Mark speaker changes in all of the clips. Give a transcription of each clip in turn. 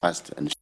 Speaker 1: fast and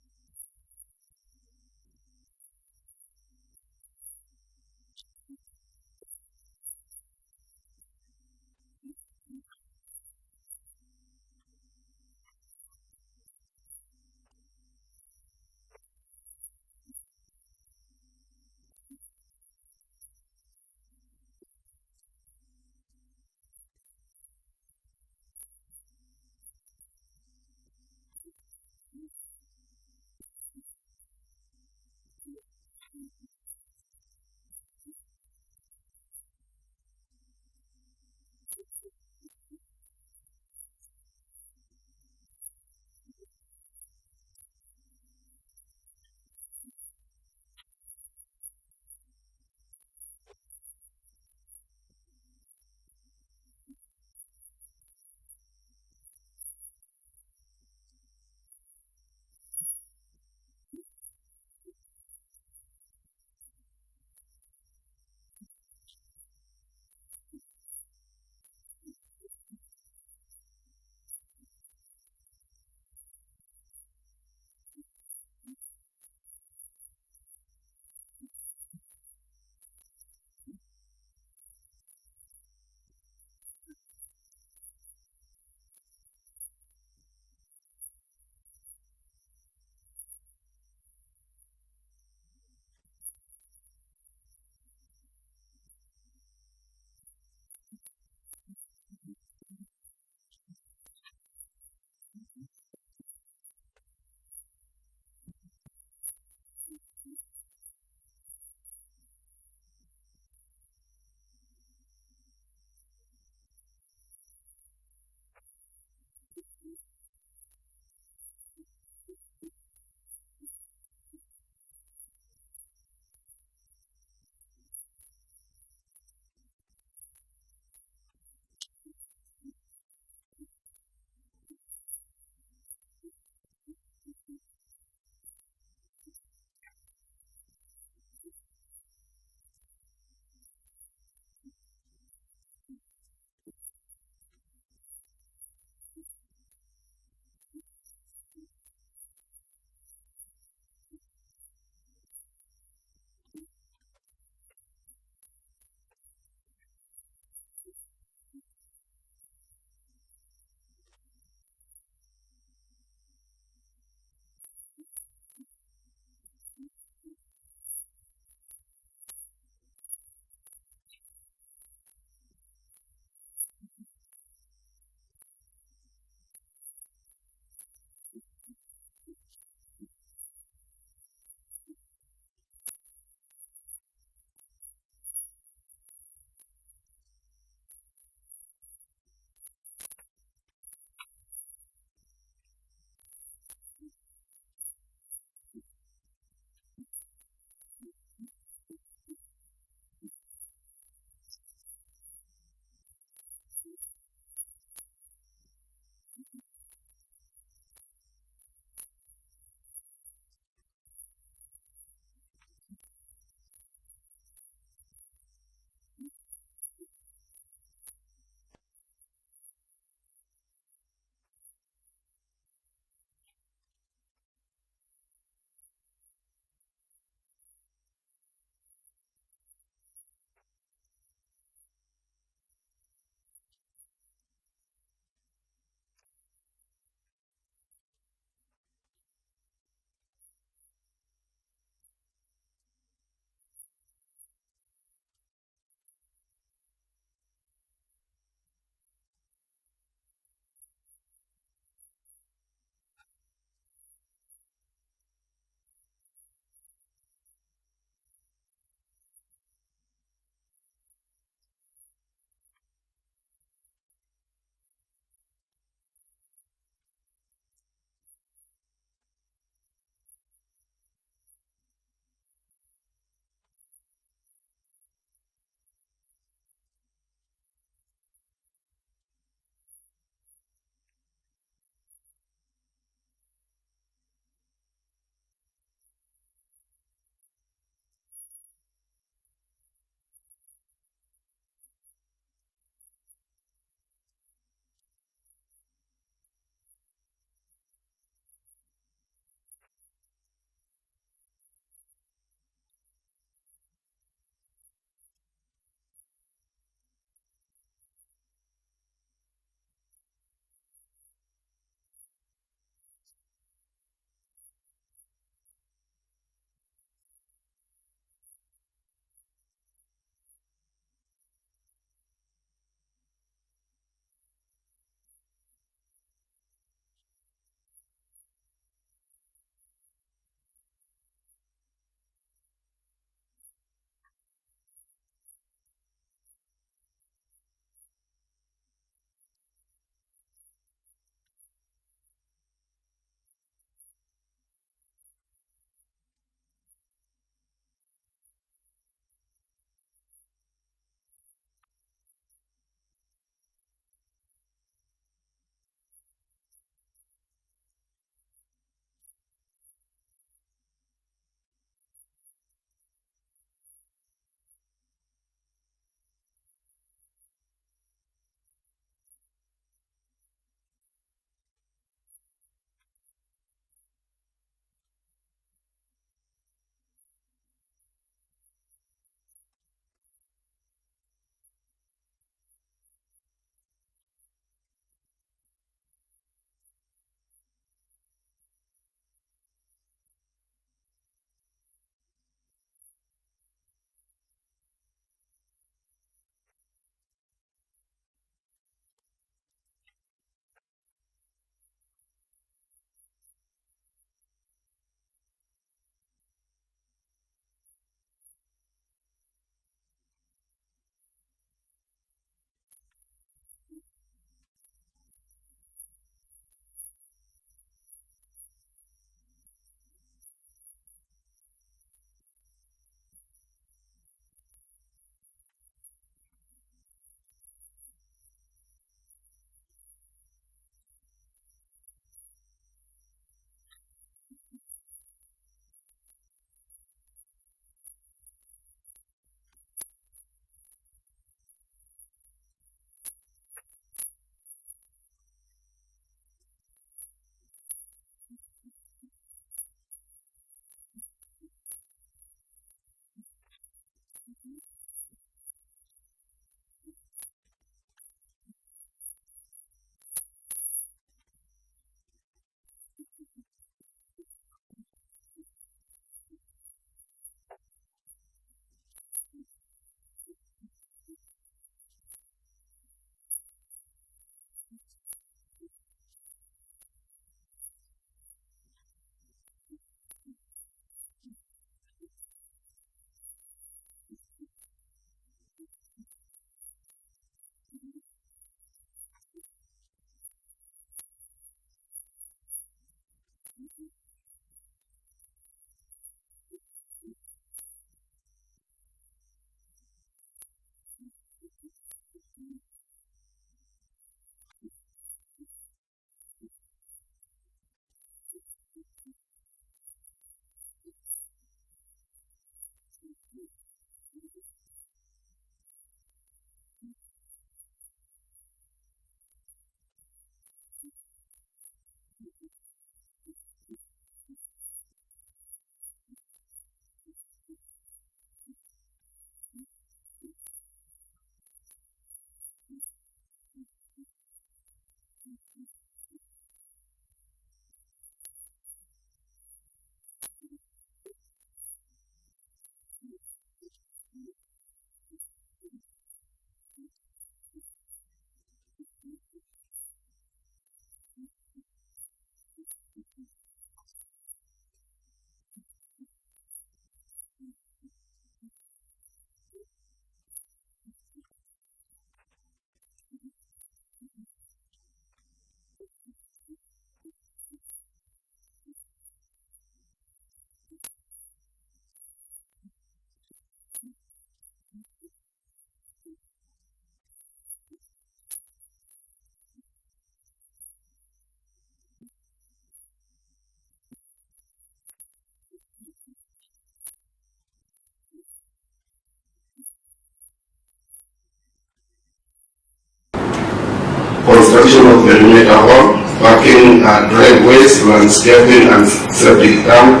Speaker 1: Construction of perimeter wall, parking, driveways, landscaping, and septic tank,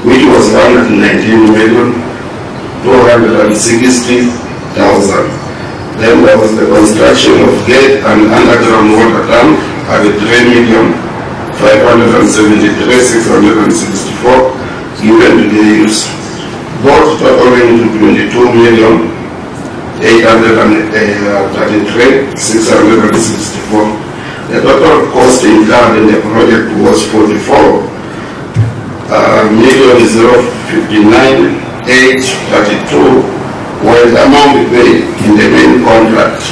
Speaker 1: which was 119,260,000. Then there was the construction of gate and underground water tank at 3,573,664 given to the use, both totaling to 22,833,664. The total cost incurred in the project was 44,059,832, while the amount paid in the main contract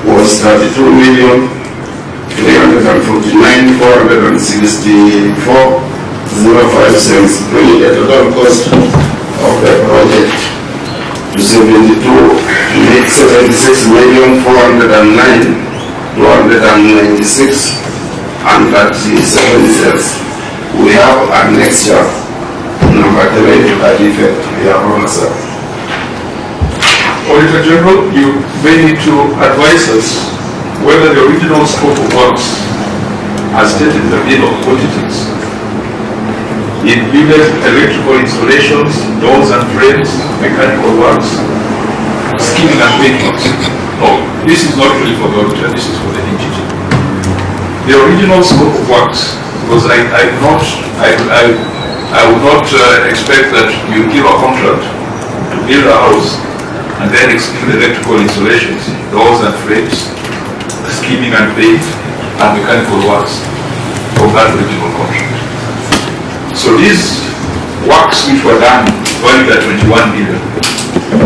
Speaker 1: was 32,349,464.05 cents, bringing the total cost of the project to 76,409,296.37 cents. We have annexure number 3 to that effect. We are on, sir.
Speaker 2: Auditor General, you may need to advise us whether the original scope of works, as stated in the bill of what it is, included electrical installations, doors and frames, mechanical works, skimming and paintworks. No, this is not really for the auditor, this is for the engineer. The original scope of works, because I would not expect that you give a contract to build a house and then exclude electrical installations, doors and frames, skimming and paint, and mechanical works from that original contract. So these works which were done valued at 21 million,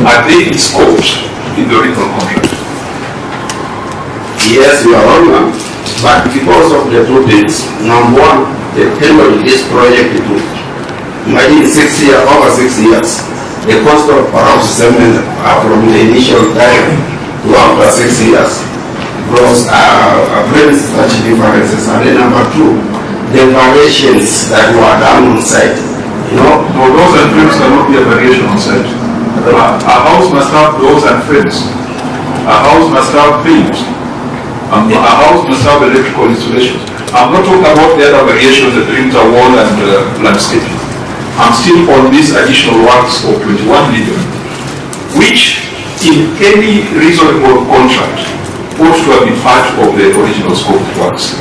Speaker 2: are they scoped in the original contract?
Speaker 1: Yes, Your Honor, but because of the two things, number one, the tenure of this project took, imagine 6 years, over 6 years, the cost of perhaps cement from the initial time to after 6 years, because very such differences. And then number two, the variations that were done on site. You know,
Speaker 2: no, doors and frames cannot be a variation on site. A house must have doors and frames. A house must have paint. A house must have electrical installations. I'm not talking about the other variations, the perimeter wall and landscaping. I'm still on these additional works of 21 million, which in any reasonable contract ought to have been part of the original scope of works.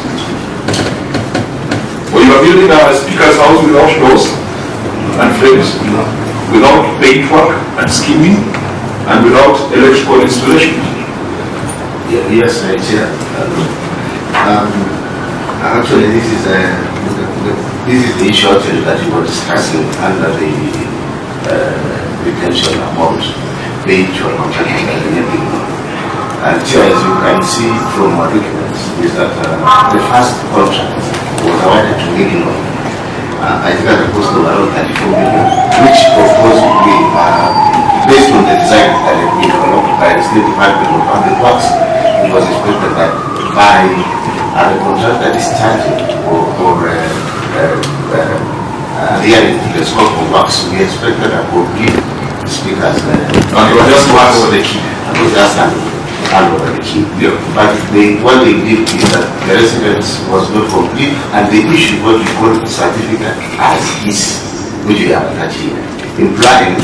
Speaker 2: Or you are building a speaker's house without doors and frames, without paintwork and skimming, and without electrical installation.
Speaker 1: Yes, right here. Actually, this is the issue that you were discussing under the retention amount paid to a contractor. And here, as you can see from our documents, is that the first contract was awarded to Illinois
Speaker 3: I think at a cost of around 34 million, which of course we, based on the design that had been developed by the State Department of Public Works, it was expected that by the contractor discharging or adhering to the scope of works, we expected a complete speakers.
Speaker 2: And you were just hand over the key.
Speaker 3: And we just hand over the key.
Speaker 2: Yeah.
Speaker 3: But what they did is that the residence was not complete, and they issued what we call a certificate as is, which we have attached here, implying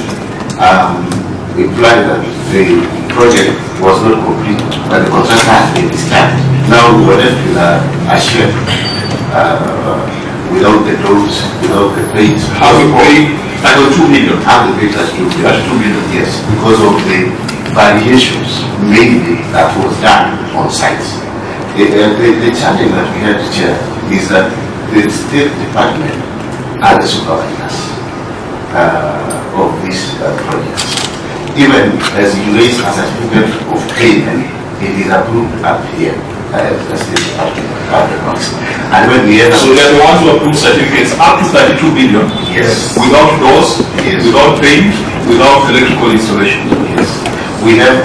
Speaker 3: that the project was not complete, but the contractor has been discharged. Now we were left with a shed without the doors, without the paint.
Speaker 2: How we pay? That was 2 million.
Speaker 3: How the paint has been
Speaker 2: That's 2 million.
Speaker 3: yes, because of the variations mainly that was done on site. The challenge that we had to share is that the State Department are the supervisors of these projects. Even as you raise a certificate of payment, it is approved up here by the State Department of Public Works. And when we end up,
Speaker 2: So they are the ones who approve certificates up to 32 billion.
Speaker 3: yes,
Speaker 2: Without doors,
Speaker 3: Yes.
Speaker 2: without paint, without electrical installation.
Speaker 3: yes, we had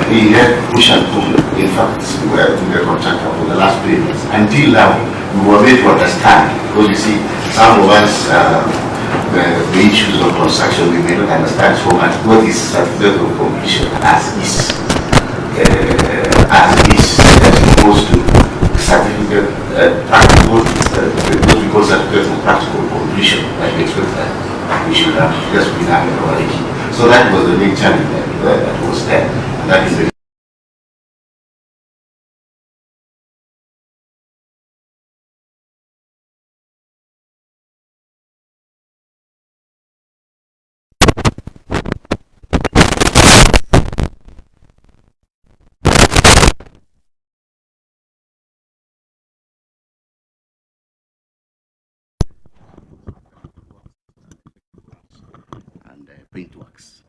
Speaker 3: push and pull. In fact, we were with the contractor for the last payments. Until now, we were made to understand, because you see, some of us, the issues of construction, we may not understand so much what is certificate of completion as opposed to certificate practical, what we call certificate of practical completion, like we expect that we should have just been having already. So that was the main challenge that was there. And that is the and paintworks.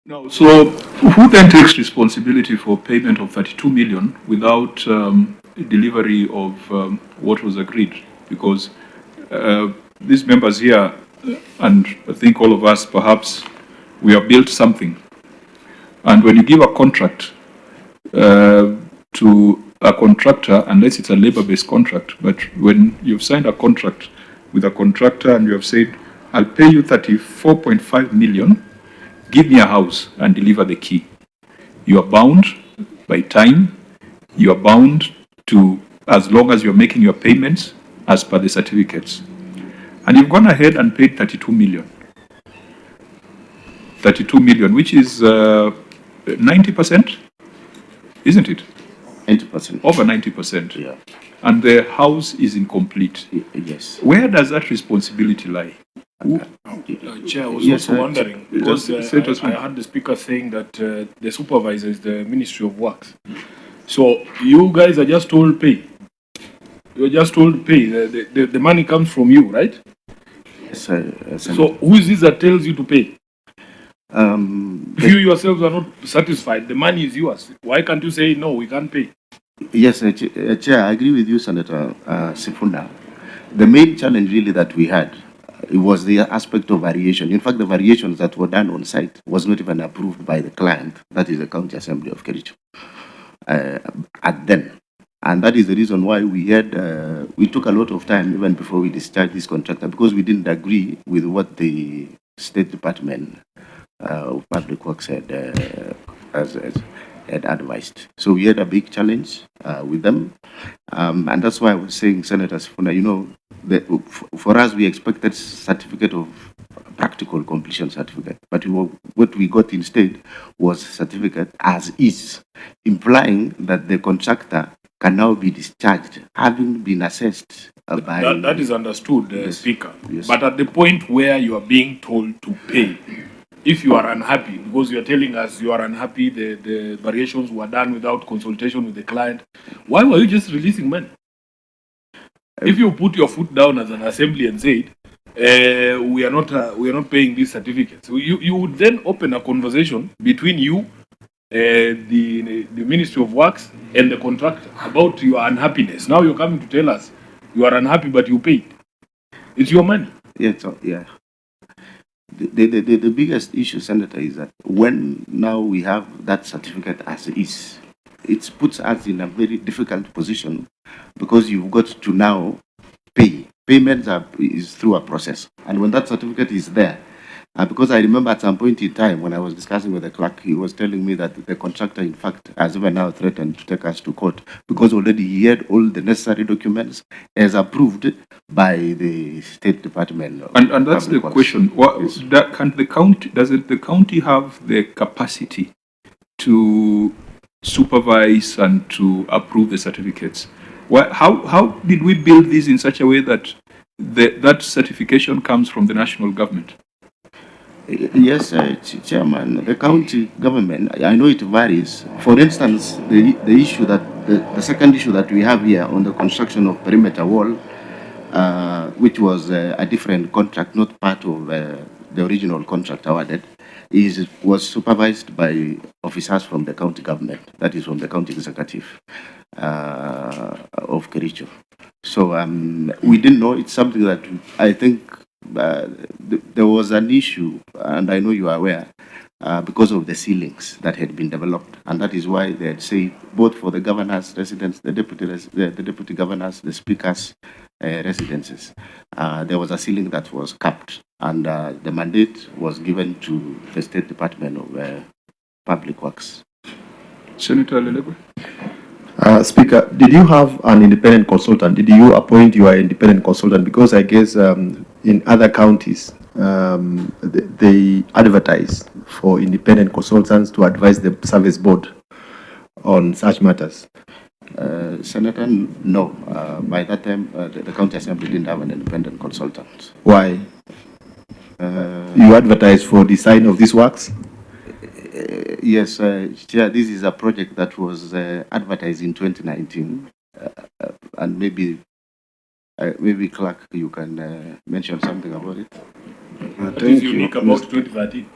Speaker 2: No. So who then takes responsibility for payment of 32 million without delivery of what was agreed? Because these members here, and I think all of us perhaps, we have built something. And when you give a contract to a contractor, unless it's a labor-based contract, but when you've signed a contract with a contractor and you have said, I'll pay you 34.5 million, give me a house and deliver the key. You are bound by time, you are bound to, as long as you're making your payments as per the certificates. And you've gone ahead and paid 32 million. 32 million, which is 90%, isn't it?
Speaker 3: 90%.
Speaker 2: Over 90%.
Speaker 3: Yeah.
Speaker 2: And the house is incomplete.
Speaker 3: Yes.
Speaker 2: Where does that responsibility lie?
Speaker 4: Chair, I was
Speaker 3: Yes,
Speaker 4: also wondering, because
Speaker 2: Say it as
Speaker 4: I
Speaker 2: well.
Speaker 4: heard the speaker saying that the supervisor is the Ministry of Works. So you guys are just told pay. You're just told pay. The money comes from you, right?
Speaker 3: Yes,
Speaker 4: So who is this that tells you to pay? If you
Speaker 3: the-
Speaker 4: yourselves are not satisfied, the money is yours. Why can't you say, no, we can't pay?
Speaker 3: yes, Chair, I agree with you, Senator Sifuna. The main challenge really that we had, it was the aspect of variation. In fact, the variations that were done on site was not even approved by the client, that is the County Assembly of Kericho, at then. And that is the reason why we took a lot of time even before we discharged this contractor, because we didn't agree with what the State Department of Public Works had advised. So we had a big challenge with them. And that's why I was saying, Senator Sifuna, you know, for us, we expected certificate of practical completion certificate, but what we got instead was certificate as is, implying that the contractor can now be discharged, having been assessed by...
Speaker 4: That is understood,
Speaker 3: Yes.
Speaker 4: Speaker.
Speaker 3: Yes.
Speaker 4: But at the point where you are being told to pay, if you are unhappy, because you are telling us you are unhappy, the variations were done without consultation with the client, why were you just releasing money? If you put your foot down as an assembly and said, we are not paying these certificates, you would then open a conversation between you the Ministry of Works and the contractor about your unhappiness. Now you're coming to tell us you are unhappy, but you paid. It's your money.
Speaker 3: Yeah, yeah. The biggest issue, Senator, is that when now we have that certificate as is, it puts us in a very difficult position because you've got to now pay. Payments is through a process. And when that certificate is there, because I remember at some point in time when I was discussing with the clerk, he was telling me that the contractor, in fact, has even now threatened to take us to court because already he had all the necessary documents as approved by the State Department.
Speaker 2: And that's the question. What,
Speaker 3: yes.
Speaker 2: Can the county, the county have the capacity to supervise and to approve the certificates? How did we build this in such a way that that certification comes from the national government?
Speaker 3: Yes, Chairman, the county government, I know it varies. For instance, the issue that, the second issue that we have here on the construction of perimeter wall, which was a different contract, not part of the original contract awarded, was supervised by officers from the county government, that is from the county executive of Kericho. So we didn't know. It's something that I think there was an issue, and I know you are aware, because of the ceilings that had been developed, and that is why they had said both for the governor's residence, the deputy governors, the speaker's residences, there was a ceiling that was capped, and the mandate was given to the State Department of Public Works.
Speaker 2: Senator Lelego?
Speaker 5: Speaker, did you have an independent consultant? Did you appoint your independent consultant? Because I guess in other counties, they advertise for independent consultants to advise the service board on such matters.
Speaker 3: Senator, no. By that time, the county assembly didn't have an independent consultant.
Speaker 5: Why? You advertise for design of these works?
Speaker 3: Yes, Chair, this is a project that was advertised in 2019, and maybe Clerk, you can mention something about it.
Speaker 4: What is unique about 2013?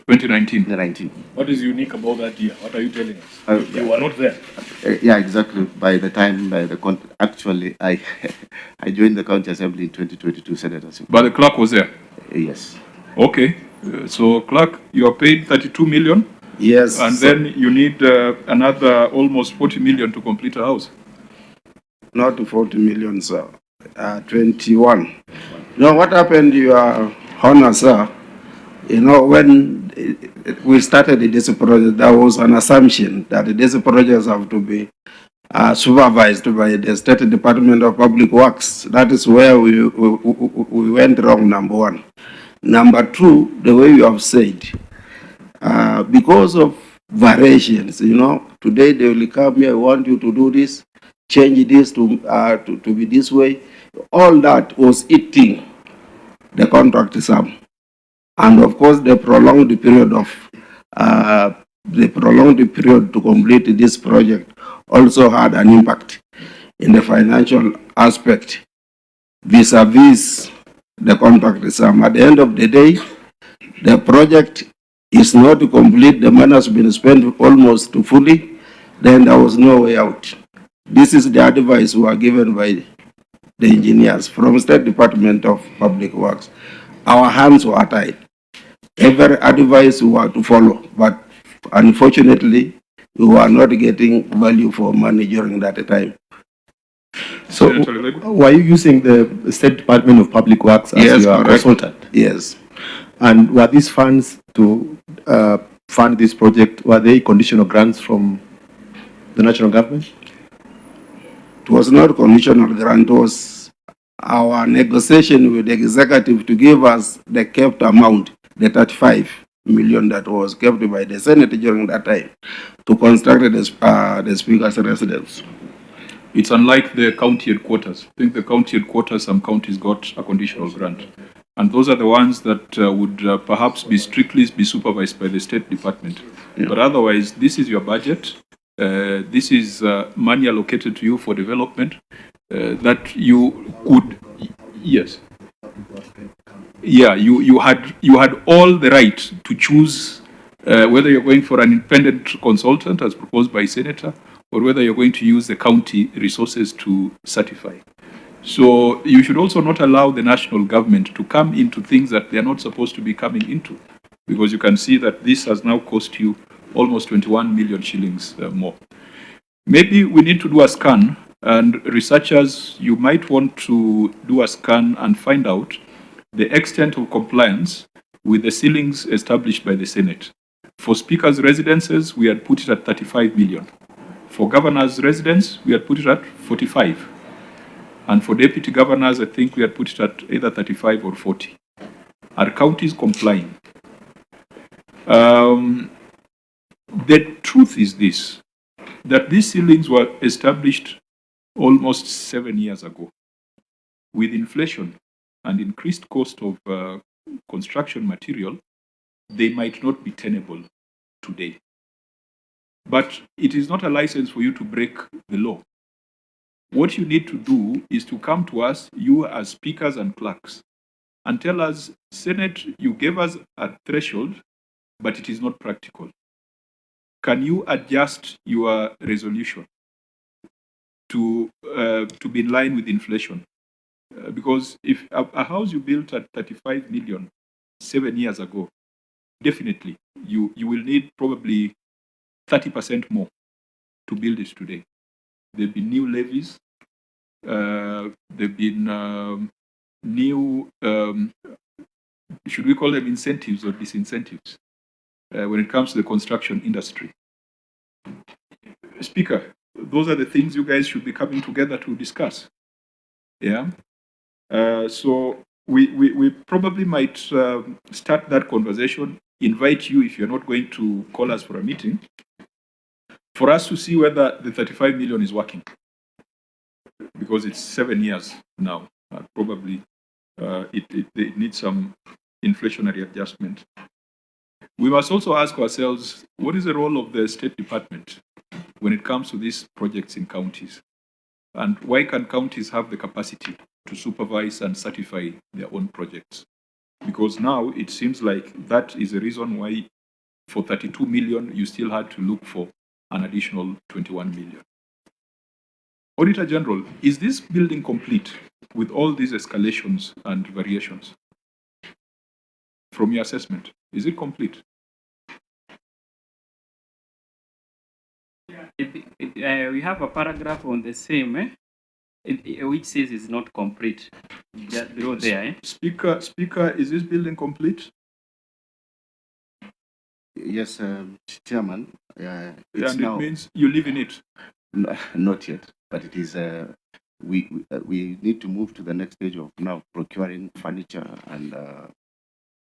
Speaker 2: 2019.
Speaker 4: What is unique about that year? What are you telling us? You were not there.
Speaker 3: Yeah, exactly. By the time, actually, I joined the county assembly in 2022, Senator.
Speaker 2: But the clerk was there?
Speaker 3: Yes.
Speaker 2: Okay. So, clerk, you are paid 32 million?
Speaker 1: Yes.
Speaker 2: And then you need another almost 40 million to complete a house?
Speaker 1: Not 40 million, sir. 21. Now, what happened, Your Honor, sir? You know, when we started this project, there was an assumption that these projects have to be supervised by the State Department of Public Works. That is where we went wrong, number one. Number two, the way you have said, because of variations, you know, today they will come here, I want you to do this, change this to be this way. All that was eating the contract sum. And of course, the prolonged period to complete this project also had an impact in the financial aspect vis-a-vis the contract sum. At the end of the day, the project is not complete. The money has been spent almost fully. Then there was no way out. This is the advice we were given by the engineers from State Department of Public Works. Our hands were tied. Every advice we were to follow, but unfortunately, we were not getting value for money during that time.
Speaker 5: So, were you using the State Department of Public Works as your consultant?
Speaker 1: Yes.
Speaker 5: And were these funds to fund this project, were they conditional grants from the national government?
Speaker 1: It was not conditional grant, it was our negotiation with the executive to give us the kept amount, the 35 million that was kept by the Senate during that time to construct the Speaker's residence.
Speaker 2: It's unlike the county headquarters. I think the county headquarters, some counties got a conditional grant. And those are the ones that would perhaps be strictly supervised by the State Department. Yeah. But otherwise, this is your budget. This is money allocated to you for development that you could, yes. Yeah, you had all the right to choose whether you're going for an independent consultant as proposed by Senator, or whether you're going to use the county resources to certify. So you should also not allow the national government to come into things that they're not supposed to be coming into, because you can see that this has now cost you almost 21 million shillings more. Maybe we need to do a scan, and researchers, you might want to do a scan and find out the extent of compliance with the ceilings established by the Senate. For speakers' residences, we had put it at 35 million. For governors' residence, we had put it at 45. And for deputy governors, I think we had put it at either 35 or 40. Are counties complying? The truth is this, that these ceilings were established almost 7 years ago. With inflation and increased cost of construction material, they might not be tenable today. But it is not a license for you to break the law. What you need to do is to come to us, you as speakers and clerks, and tell us, Senate, you gave us a threshold, but it is not practical. Can you adjust your resolution to be in line with inflation? Because if a house you built at 35 million 7 years ago, definitely you will need probably 30% more to build it today. There've been new levies, there've been new, should we call them incentives or disincentives, when it comes to the construction industry. Speaker, those are the things you guys should be coming together to discuss. Yeah. So we probably might start that conversation, invite you, if you're not going to call us for a meeting, for us to see whether the 35 million is working. Because it's 7 years now. Probably it needs some inflationary adjustment. We must also ask ourselves, what is the role of the State Department when it comes to these projects in counties? And why can counties have the capacity to supervise and certify their own projects? Because now it seems like that is the reason why for 32 million, you still had to look for an additional 21 million. Auditor General, is this building complete with all these escalations and variations? From your assessment, is it complete?
Speaker 6: We have a paragraph on the same, which says it's not complete. Just below there.
Speaker 2: Speaker, is this building complete?
Speaker 3: Yes, Chairman.
Speaker 2: And it means you live in it?
Speaker 3: Not yet, but it is. We need to move to the next stage of now procuring furniture and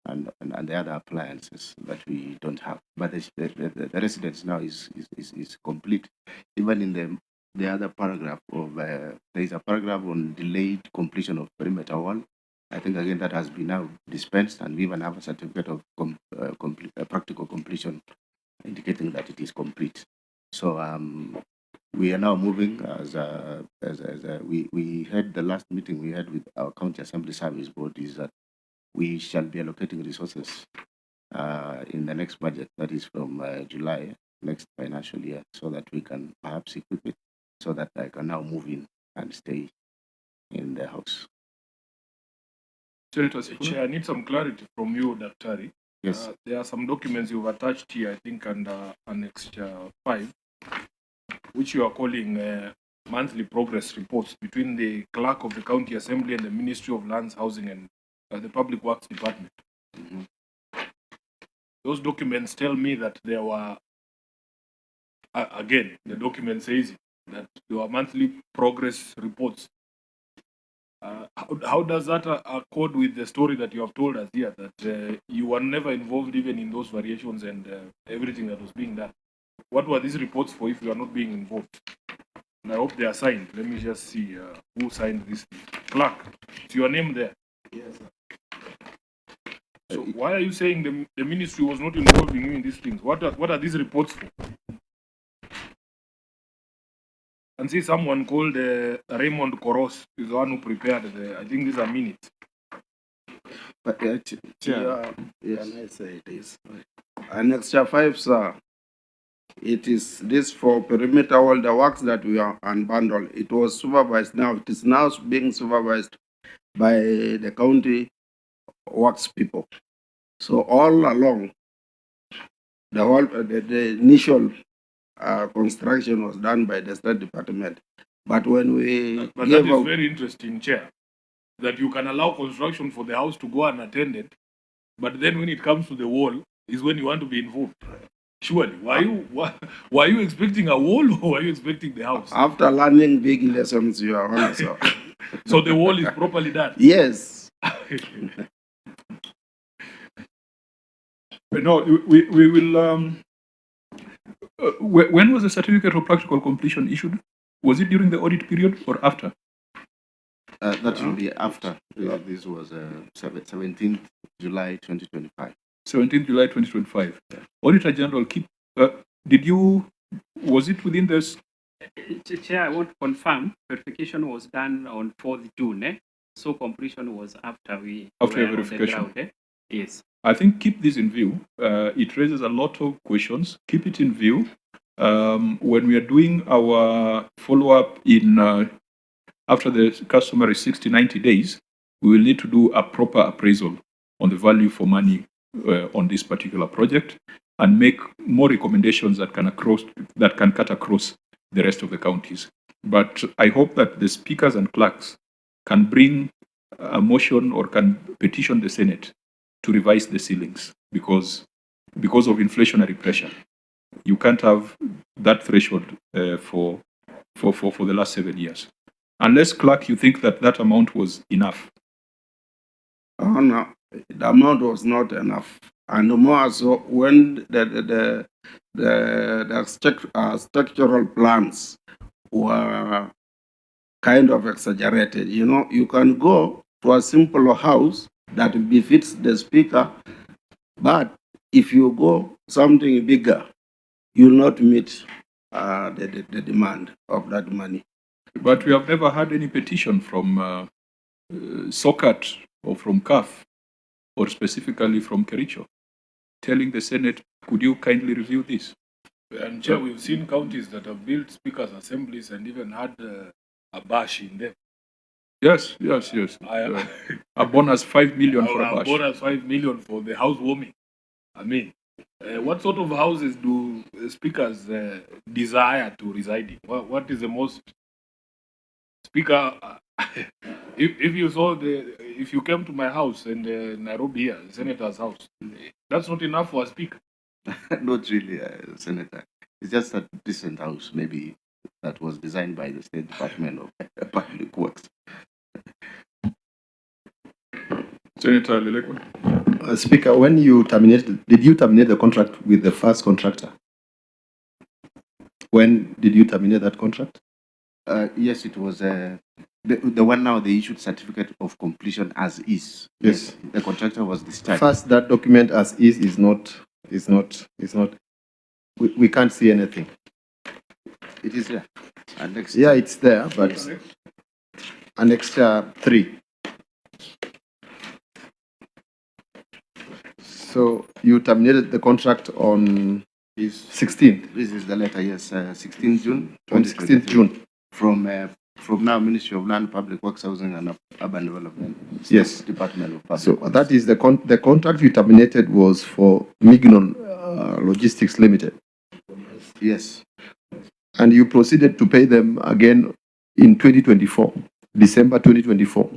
Speaker 3: the other appliances that we don't have. But the residence now is complete. Even in the other paragraph of there is a paragraph on delayed completion of perimeter wall. I think again that has been now dispensed, and we even have a certificate of practical completion indicating that it is complete. So we are now moving as we had the last meeting we had with our County Assembly Service Board is that we shall be allocating resources in the next budget, that is from July next financial year, so that we can perhaps equip it so that I can now move in and stay in the house.
Speaker 2: Senator
Speaker 4: Chair, I need some clarity from you, Daktari.
Speaker 3: Yes.
Speaker 4: There are some documents you've attached here, I think, under Annex 5, which you are calling monthly progress reports between the clerk of the County Assembly and the Ministry of Lands, Housing and the Public Works Department. Those documents tell me that there were, again, the document says that there were monthly progress reports. How does that accord with the story that you have told us here, that you were never involved even in those variations and everything that was being done? What were these reports for if you are not being involved? And I hope they are signed. Let me just see who signed this. Clerk, is your name there? Yes, sir. So why are you saying the ministry was not involving you in these things? What are these reports for? And see, someone called Raymond Koros is the one who prepared I think these are minutes.
Speaker 3: But Chair, yes.
Speaker 1: Can I say this? Annexure 5, sir. It is this for perimeter, all the works that we are unbundled. It was supervised now. It is now being supervised by the county works people. So all along, the initial construction was done by the State Department. But when we
Speaker 4: But that is very interesting, Chair, that you can allow construction for the house to go unattended, but then when it comes to the wall, is when you want to be involved. Surely, why are you expecting a wall or why are you expecting the house?
Speaker 1: After learning big lessons, you are on, sir.
Speaker 4: So the wall is properly done.
Speaker 1: Yes.
Speaker 2: No, we will. When was the certificate of practical completion issued? Was it during the audit period or after?
Speaker 3: That will be after. This was 17th July 2025.
Speaker 2: 17th July 2025. Auditor General, was it within this?
Speaker 6: Chair, I want to confirm verification was done on 4th June, so completion was after we
Speaker 2: After
Speaker 6: were
Speaker 2: verification.
Speaker 6: on the ground, Yes.
Speaker 2: I think keep this in view. It raises a lot of questions. Keep it in view. When we are doing our follow-up in after the customary 60-90 days, we will need to do a proper appraisal on the value for money on this particular project and make more recommendations that can cut across the rest of the counties. But I hope that the speakers and clerks can bring a motion or can petition the Senate to revise the ceilings because of inflationary pressure. You can't have that threshold for the last 7 years. Unless, clerk, you think that amount was enough.
Speaker 1: Oh, no, the amount was not enough. And more so when the structural plans were kind of exaggerated. You know, you can go to a simple house that befits the speaker, but if you go something bigger, you will not meet the demand of that money.
Speaker 2: But we have never had any petition from SOCAT or from CAF or specifically from Kericho telling the Senate, could you kindly review this?
Speaker 4: And Chair, we've seen counties that have built speakers' assemblies and even had a bash in them.
Speaker 2: Yes. A bonus 5 million for a
Speaker 4: A
Speaker 2: bash.
Speaker 4: bonus 5 million for the housewarming. I mean, what sort of houses do speakers desire to reside in? What is the most speaker? If you came to my house in Nairobi here, Senator's house, that's not enough for a speaker.
Speaker 3: Not really, Senator. It's just a decent house, maybe that was designed by the State Department of Public Works.
Speaker 2: Senator Lelekwa.
Speaker 5: Speaker, when you terminated, did you terminate the contract with the first contractor? When did you terminate that contract?
Speaker 3: Yes, it was the one now they issued certificate of completion as is.
Speaker 5: Yes.
Speaker 3: The contractor was discharged.
Speaker 5: First, that document as is not. We can't see anything.
Speaker 3: It is there. Annex.
Speaker 5: Yeah, it's there, but Annex 3. So you terminated the contract on 16th.
Speaker 3: This is the letter, yes, 16 June.
Speaker 5: On 16th June.
Speaker 3: From now, Ministry of Land, Public Works, Housing and Urban Development.
Speaker 5: Yes.
Speaker 3: Department of Public
Speaker 5: So
Speaker 3: Works.
Speaker 5: that is the contract you terminated was for Mignon Logistics Limited.
Speaker 3: Yes.
Speaker 5: And you proceeded to pay them again in 2024, December 2024,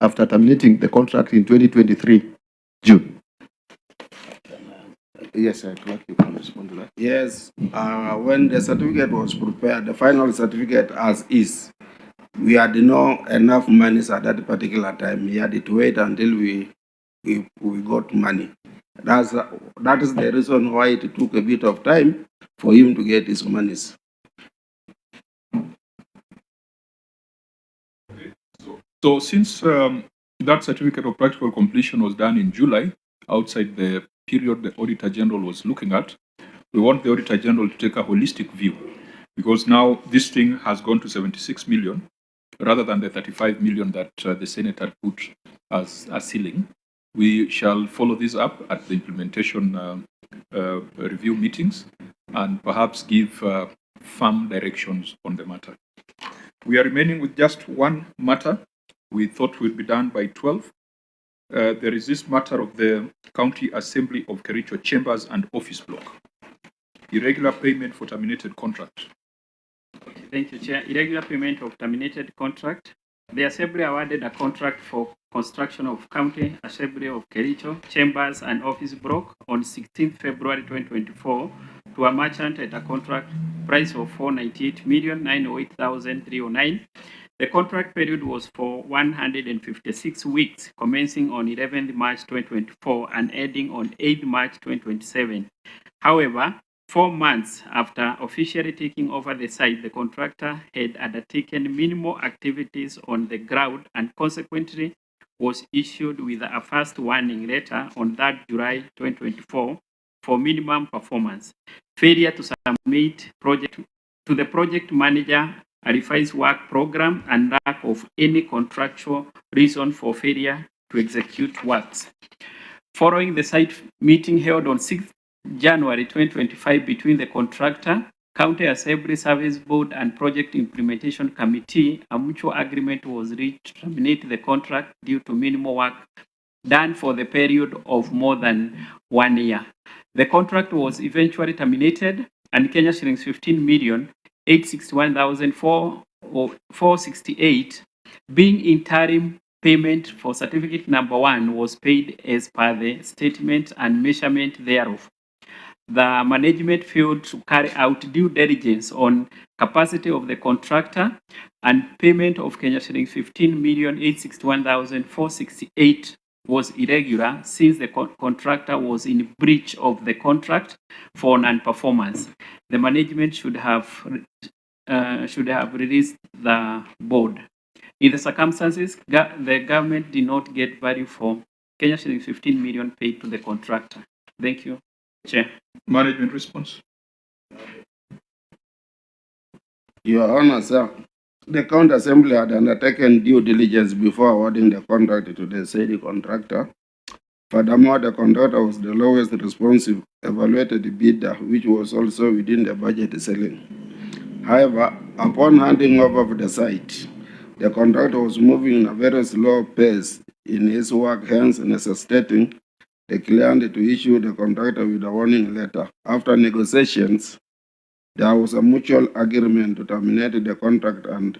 Speaker 5: after terminating the contract in 2023, June.
Speaker 3: Yes, Clerk, you can respond to that.
Speaker 1: Yes, when the certificate was prepared, the final certificate as is, we had no enough money at that particular time. We had to wait until we got money. That is the reason why it took a bit of time for him to get his monies.
Speaker 2: So since that certificate of practical completion was done in July, outside the period the Auditor General was looking at, we want the Auditor General to take a holistic view because now this thing has gone to 76 million rather than the 35 million that the Senate had put as a ceiling. We shall follow this up at the implementation review meetings and perhaps give firm directions on the matter. We are remaining with just one matter. We thought we'd be done by 12. There is this matter of the County Assembly of Kericho Chambers and Office Block. Irregular payment for terminated contract.
Speaker 6: Thank you, Chair. Irregular payment of terminated contract. The Assembly awarded a contract for construction of County Assembly of Kericho Chambers and Office Block on 16th February 2024 to a merchant at a contract price of 498,908,309. The contract period was for 156 weeks, commencing on 11th March 2024 and ending on 8th March 2027. However, 4 months after officially taking over the site, the contractor had undertaken minimal activities on the ground and consequently was issued with a first warning letter on 3rd July 2024 for minimum performance, failure to submit to the project manager a revised work program, and lack of any contractual reason for failure to execute works. Following the site meeting held on 6th January 2025 between the contractor, County Assembly Service Board and Project Implementation Committee, a mutual agreement was reached to terminate the contract due to minimal work done for the period of more than 1 year. The contract was eventually terminated and Kenya shillings 15,861,468 being interim payment for certificate number 1 was paid as per the statement and measurement thereof. The management failed to carry out due diligence on capacity of the contractor, and payment of Kenya shillings 15,861,468 was irregular since the contractor was in breach of the contract for non-performance. The management should have released the board. In the circumstances, the government did not get value for Kenya shillings 15 million paid to the contractor. Thank you, Chair.
Speaker 2: Management response.
Speaker 1: Your Honor, sir, the County Assembly had undertaken due diligence before awarding the contract to the said contractor. Furthermore, the contractor was the lowest responsive evaluated bidder, which was also within the budget ceiling. However, upon handing over the site, the contractor was moving in a very slow pace in his work, hence necessitating the client to issue the contractor with a warning letter. After negotiations, there was a mutual agreement to terminate the contract, and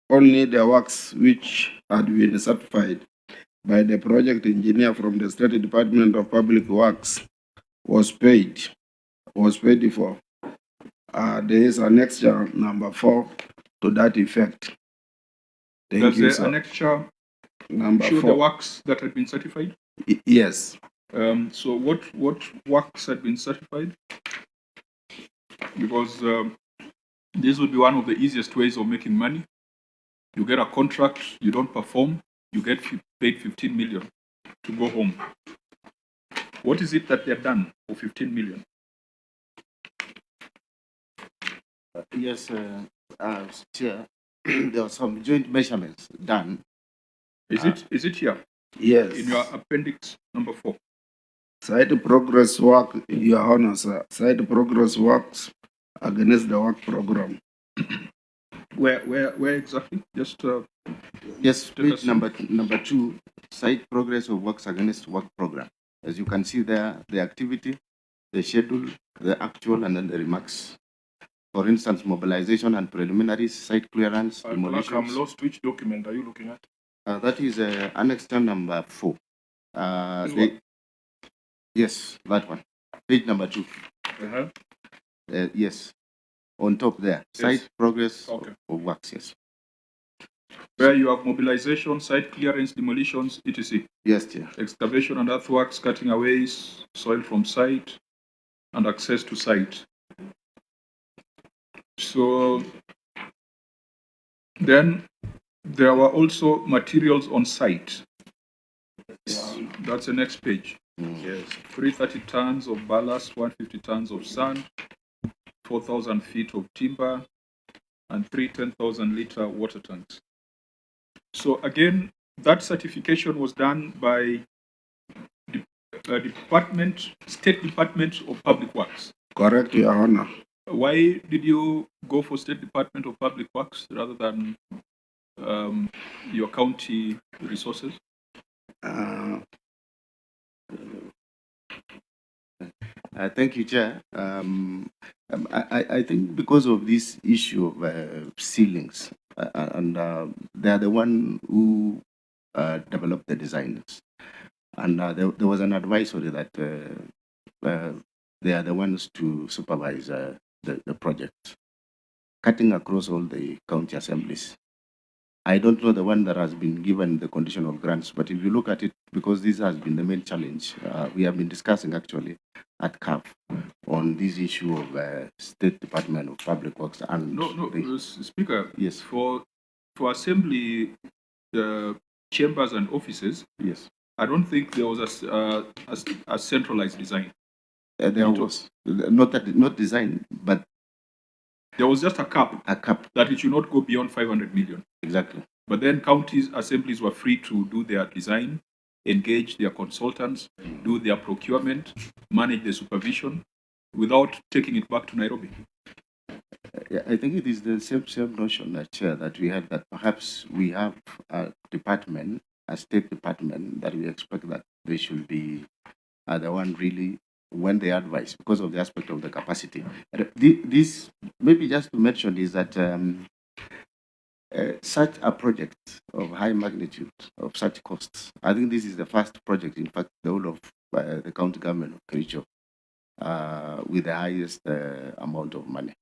Speaker 1: only the works which had been certified by the project engineer from the State Department of Public Works was paid for. There is annexure number 4 to that effect. Thank you, sir.
Speaker 2: Annexure
Speaker 1: number
Speaker 2: show
Speaker 1: 4.
Speaker 2: the works that had been certified?
Speaker 1: Yes.
Speaker 2: So what works had been certified? Because this would be one of the easiest ways of making money. You get a contract, you don't perform, you get paid 15 million to go home. What is it that they've done for 15 million?
Speaker 3: Yes, Chair, there were some joint measurements done.
Speaker 2: Is it here?
Speaker 1: Yes.
Speaker 2: In your appendix number 4.
Speaker 1: Site progress work, Your Honor, sir. Site progress works against the work program.
Speaker 2: Where exactly? Just
Speaker 3: Yes, page number 2, site progress of works against work program. As you can see there, the activity, the schedule, the actual, and then the remarks. For instance, mobilization and preliminaries, site clearance, demolitions.
Speaker 4: I'm lost. Which document are you looking at?
Speaker 3: That is annexure number 4. Yes, that one. Page number 2. Yes, on top there. Site progress of works, yes.
Speaker 2: Where you have mobilization, site clearance, demolitions, etc.
Speaker 3: Yes, dear.
Speaker 2: Excavation and earthworks, cutting away soil from site, and access to site. So then there were also materials on site. That's the next page. Yes, 330 tons of ballast, 150 tons of sand, 4,000 feet of timber, and 3 10,000 liter water tanks. So again, that certification was done by State Department of Public Works.
Speaker 1: Correct, Your Honor.
Speaker 2: Why did you go for State Department of Public Works rather than your county resources?
Speaker 3: Thank you, Chair. I think because of this issue of ceilings, and they are the one who developed the designs, and there was an advisory that they are the ones to supervise the project, cutting across all the county assemblies. I don't know the one that has been given the conditional grants, but if you look at it, because this has been the main challenge, we have been discussing actually at CAF on this issue of State Department of Public Works and
Speaker 2: Speaker.
Speaker 3: Yes.
Speaker 2: For assembly chambers and offices.
Speaker 3: Yes.
Speaker 2: I don't think there was a centralized design.
Speaker 3: There was not design, but
Speaker 2: there was just a cap.
Speaker 3: A cap
Speaker 2: that it should not go beyond 500 million.
Speaker 3: Exactly.
Speaker 2: But then counties assemblies were free to do their design, engage their consultants, do their procurement, manage the supervision, without taking it back to Nairobi.
Speaker 3: I think it is the same notion, Chair, that we had, that perhaps we have a department, a state department, that we expect that they should be the one really when they advise because of the aspect of the capacity. This, maybe just to mention, is that such a project of high magnitude, of such costs, I think this is the first project, in fact, the whole of the county government of Kericho with the highest amount of money.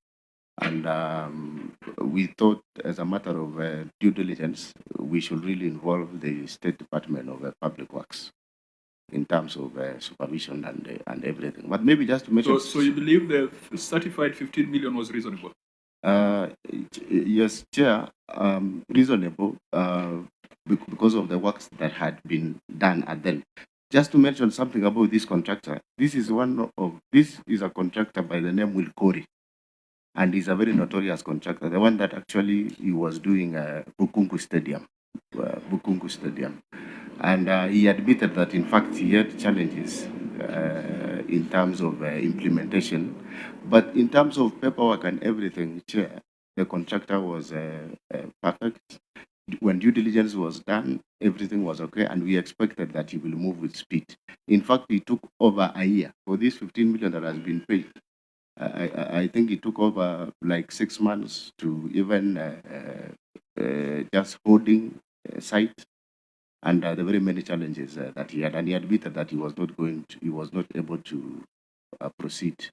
Speaker 3: And we thought, as a matter of due diligence, we should really involve the State Department of Public Works in terms of supervision and everything. But maybe just to mention...
Speaker 2: So you believe the certified 15 million was reasonable?
Speaker 3: Yes, Chair, reasonable because of the works that had been done at then. Just to mention something about this contractor, this is a contractor by the name Wilkori, and he's a very notorious contractor, the one that actually he was doing Bukungu Stadium. And he admitted that, in fact, he had challenges in terms of implementation. But in terms of paperwork and everything, Chair, the contractor was perfect. When due diligence was done, everything was okay, and we expected that he will move with speed. In fact, it took over a year for this 15 million that has been paid. I think it took over like 6 months to even just holding site, and the very many challenges that he had, and he admitted that he was not able to proceed.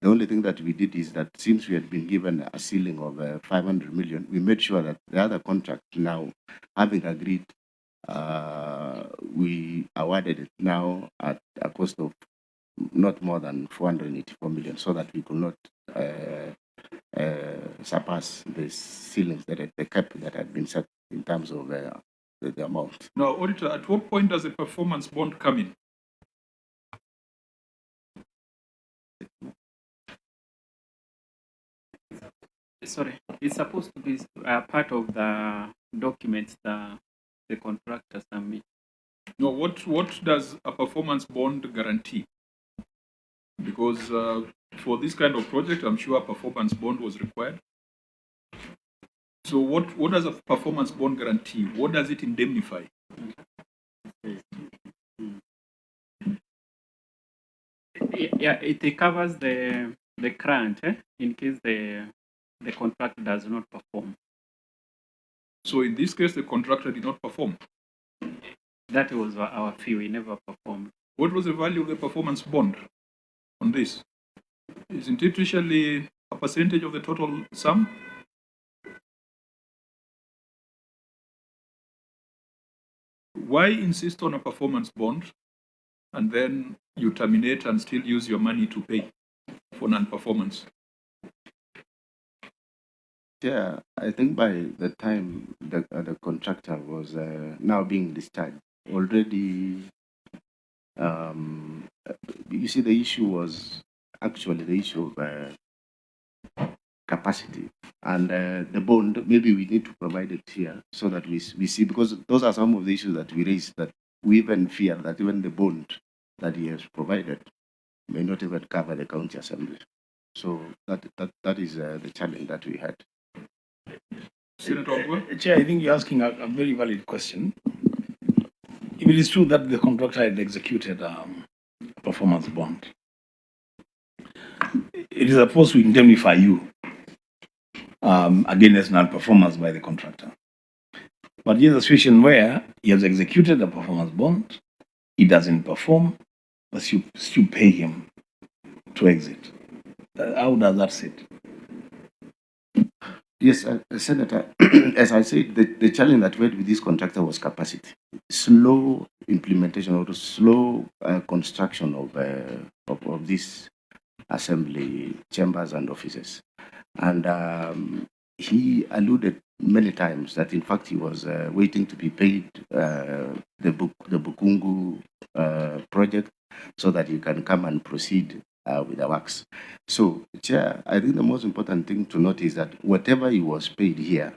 Speaker 3: The only thing that we did is that since we had been given a ceiling of 500 million, we made sure that the other contract now, having agreed, we awarded it now at a cost of not more than 484 million, so that we could not surpass the ceilings, the cap that had been set in terms of the amount.
Speaker 2: Now, Auditor, at what point does a performance bond come in?
Speaker 6: Sorry, it's supposed to be part of the documents that the contractor submit.
Speaker 2: No, what does a performance bond guarantee? Because for this kind of project, I'm sure a performance bond was required. So what does a performance bond guarantee? What does it indemnify?
Speaker 6: Yeah, it covers the grant in case the contractor does not perform.
Speaker 2: So in this case, the contractor did not perform.
Speaker 6: That was our fee. We never performed.
Speaker 2: What was the value of the performance bond on this? Isn't it usually a percentage of the total sum? Why insist on a performance bond and then you terminate and still use your money to pay for non-performance?
Speaker 3: Yeah, I think by the time the contractor was now being discharged, already, you see, the issue was actually the issue of capacity. And the bond, maybe we need to provide it here so that we see, because those are some of the issues that we raised, that we even fear that even the bond that he has provided may not even cover the county assembly. So that is the challenge that we had.
Speaker 4: Senator
Speaker 7: Chair, I think you're asking a very valid question. If it is true that the contractor had executed a performance bond, it is supposed to indemnify you against non-performance by the contractor. But in a situation where he has executed a performance bond, he doesn't perform, but you still pay him to exit. How does that sit?
Speaker 3: Yes, Senator, as I said, the challenge that we had with this contractor was capacity. Slow implementation or slow construction of this assembly chambers and offices. And he alluded many times that in fact he was waiting to be paid the Bukungu project so that he can come and proceed with the works. So, Chair, I think the most important thing to note is that whatever he was paid here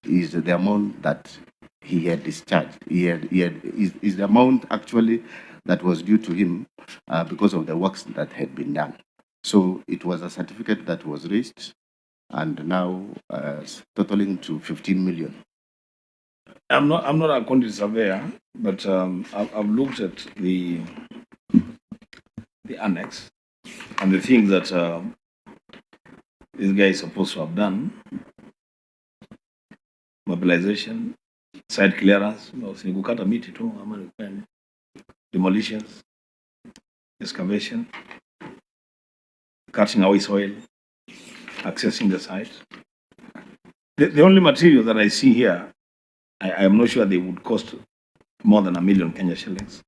Speaker 3: is the amount that he had discharged. Is the amount actually that was due to him because of the works that had been done. So it was a certificate that was raised and now totaling to 15 million.
Speaker 7: I'm not a quantity surveyor, but I've looked at the annex and the things that this guy is supposed to have done: mobilization, site clearance, demolitions, excavation, cutting away soil, accessing the site. The only material that I see here, I am not sure they would cost more than 1 million Kenya shillings.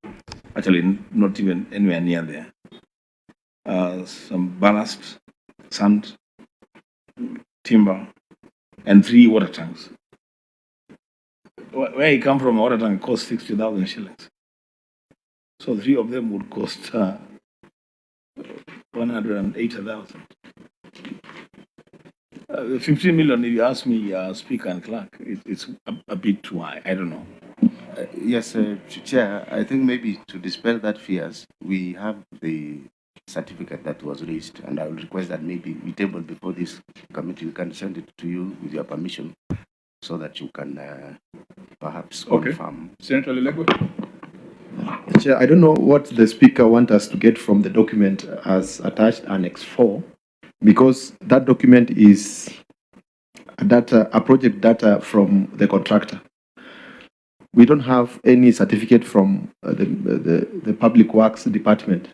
Speaker 7: Actually, not even anywhere near there. Some ballast, sand, timber, and 3 water tanks. Where he come from, a water tank cost 60,000 shillings. So 3 of them would cost 180,000. 15 million, if you ask me, Speaker and Clerk, it's a bit too high. I don't know.
Speaker 3: Yes, Chair, I think maybe to dispel that fears, we have the certificate that was raised, and I will request that maybe we table before this committee. We can send it to you with your permission so that you can perhaps confirm.
Speaker 4: Senator Lelegwe.
Speaker 5: Chair, I don't know what the Speaker wants us to get from the document as attached Annex 4, because that document is a project data from the contractor. We don't have any certificate from the Public Works Department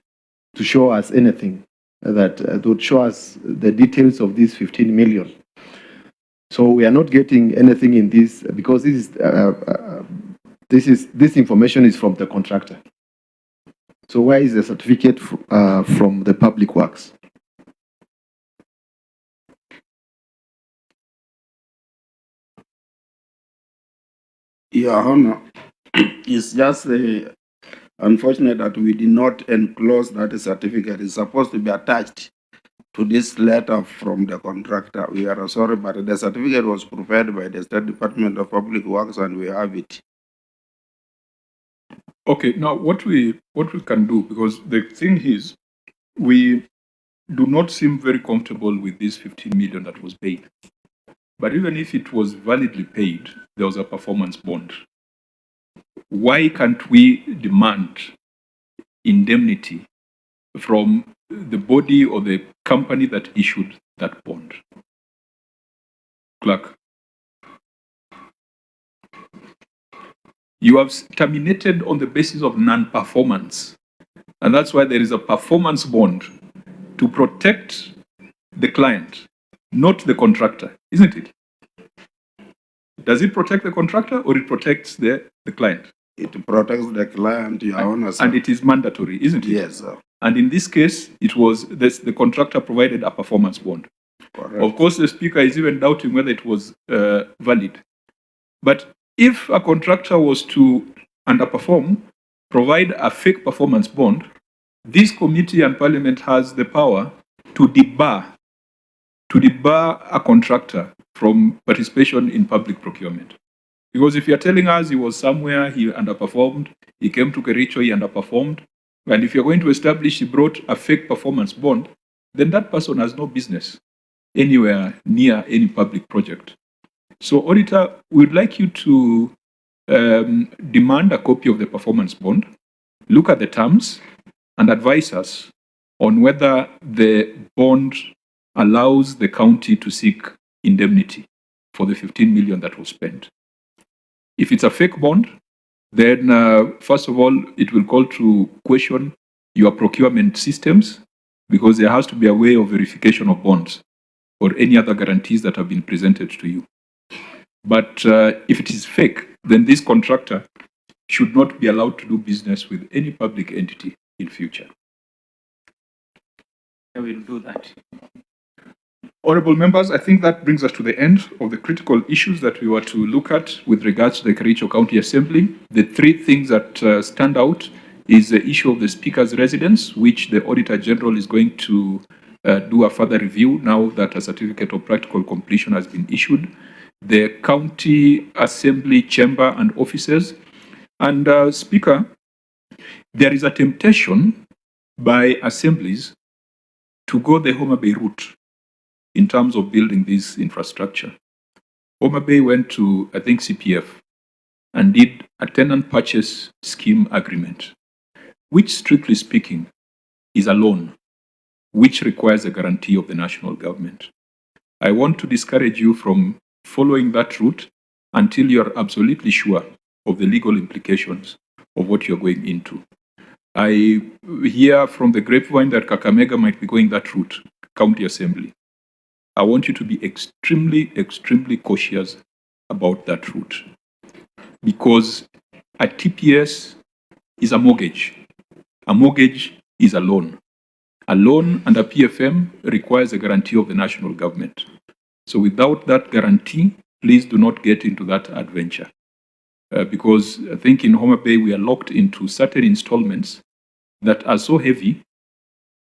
Speaker 5: to show us anything that would show us the details of these 15 million. So we are not getting anything in this, because this information is from the contractor. So where is the certificate from the Public Works?
Speaker 1: Your Honor, it's just unfortunate that we did not enclose that certificate. It's supposed to be attached to this letter from the contractor. We are sorry, but the certificate was prepared by the State Department of Public Works and we have it.
Speaker 4: Okay, now what we can do, because the thing is, we do not seem very comfortable with this 15 million that was paid. But even if it was validly paid, there was a performance bond. Why can't we demand indemnity from the body or the company that issued that bond? Clerk. You have terminated on the basis of non-performance. And that's why there is a performance bond to protect the client, not the contractor, isn't it? Does it protect the contractor or it protects the client?
Speaker 1: It protects the client, Your Honor.
Speaker 4: And it is mandatory, isn't it?
Speaker 1: Yes, sir.
Speaker 4: And in this case, it was the contractor provided a performance bond.
Speaker 1: Correct.
Speaker 4: Of course, the Speaker is even doubting whether it was valid. But if a contractor was to underperform, provide a fake performance bond, this committee and Parliament has the power to debar
Speaker 2: to debar a contractor from participation in public procurement. Because if you're telling us he was somewhere, he underperformed, he came to Kericho, he underperformed, and if you're going to establish he brought a fake performance bond, then that person has no business anywhere near any public project. So, auditor, we'd like you to demand a copy of the performance bond, look at the terms, and advise us on whether the bond allows the county to seek indemnity for the 15 million that was spent. If it's a fake bond, then first of all, it will call to question your procurement systems, because there has to be a way of verification of bonds or any other guarantees that have been presented to you. But if it is fake, then this contractor should not be allowed to do business with any public entity in future.
Speaker 6: I will do that.
Speaker 2: Honorable members, I think that brings us to the end of the critical issues that we were to look at with regards to the Kericho County Assembly. The three things that stand out is the issue of the Speaker's residence, which the Auditor General is going to do a further review now that a certificate of practical completion has been issued. The County Assembly chamber and offices. And Speaker, there is a temptation by assemblies to go the Homa Bay route in terms of building this infrastructure. Homa Bay went to, I think, CPF and did a tenant purchase scheme agreement, which strictly speaking is a loan, which requires a guarantee of the national government. I want to discourage you from following that route until you're absolutely sure of the legal implications of what you're going into. I hear from the grapevine that Kakamega might be going that route, County Assembly. I want you to be extremely, extremely cautious about that route, because a TPS is a mortgage. A mortgage is a loan. A loan under PFM requires a guarantee of the national government. So without that guarantee, please do not get into that adventure. Because I think in Homa Bay, we are locked into certain installments that are so heavy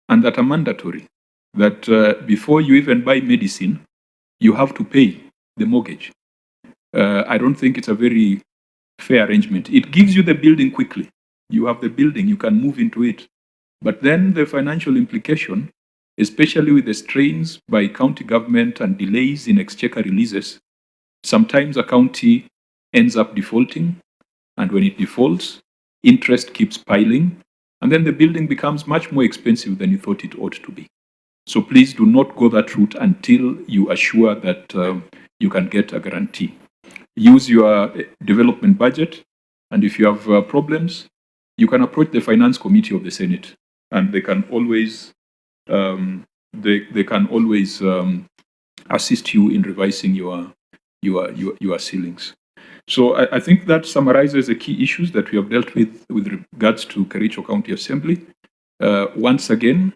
Speaker 2: and that are mandatory, that before you even buy medicine, you have to pay the mortgage. I don't think it's a very fair arrangement. It gives you the building quickly. You have the building, you can move into it. But then the financial implication, especially with the strains by county government and delays in exchequer releases, sometimes a county ends up defaulting, and when it defaults, interest keeps piling, and then the building becomes much more expensive than you thought it ought to be. So please do not go that route until you are sure that you can get a guarantee. Use your development budget, and if you have problems, you can approach the Finance Committee of the Senate, and they can always assist you in revising your ceilings. So I think that summarizes the key issues that we have dealt with regards to Kericho County Assembly. Once again,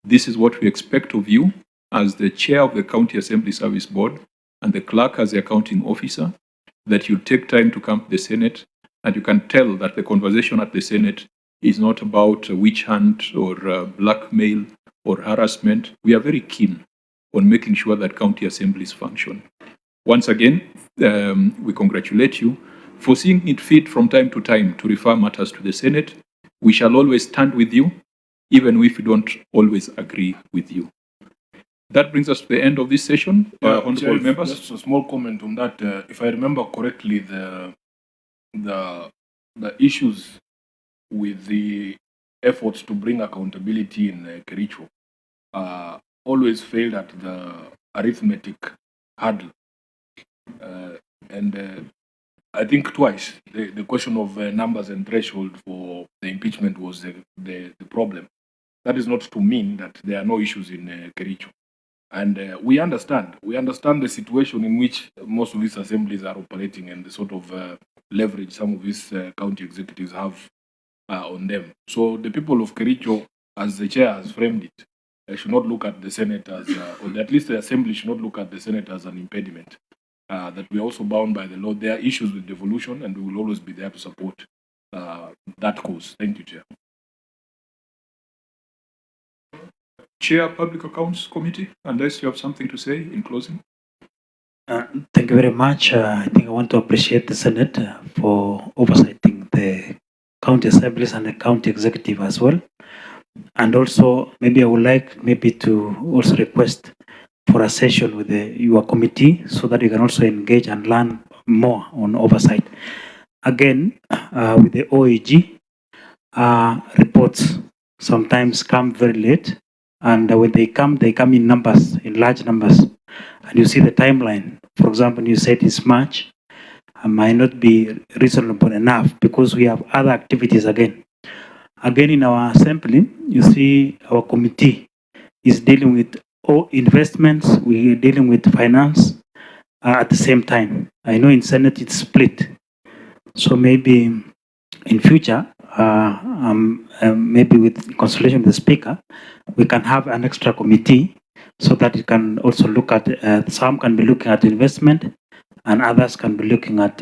Speaker 2: this is what we expect of you as the chair of the County Assembly Service Board and the clerk as the accounting officer, that you take time to come to the Senate, and you can tell that the conversation at the Senate is not about witch hunt or blackmail or harassment. We are very keen on making sure that county assemblies function. Once again, we congratulate you for seeing it fit from time to time to refer matters to the Senate. We shall always stand with you, even if we don't always agree with you. That brings us to the end of this session. Honorable members.
Speaker 4: Just a small comment on that. If I remember correctly, the issues with the efforts to bring accountability in Kericho always failed at the arithmetic hurdle. And I think twice the question of numbers and threshold for the impeachment was the problem. That is not to mean that there are no issues in Kericho. And we understand the situation in which most of these assemblies are operating and the sort of leverage some of these county executives have on them. So the people of Kericho, as the chair has framed it, should not look at the Senate as, or at least the Assembly should not look at the Senate as an impediment. That we are also bound by the law. There are issues with devolution, and we will always be there to support that cause. Thank you, Chair.
Speaker 2: Chair Public Accounts Committee, unless you have something to say in closing.
Speaker 8: Thank you very much. I think I want to appreciate the Senate for oversighting the county assemblies and the county executive as well. And also, maybe I would like to also request for a session with your committee so that you can also engage and learn more on oversight. Again, with the OAG, reports sometimes come very late, and when they come in numbers, in large numbers, and you see the timeline. For example, you said it's March, might not be reasonable enough because we have other activities again. Again, in our assembly, you see our committee is dealing with all investments, we are dealing with finance at the same time. I know in Senate it's split. So maybe in future, maybe with consultation with the Speaker, we can have an extra committee so that it can also look at, some can be looking at investment and others can be looking at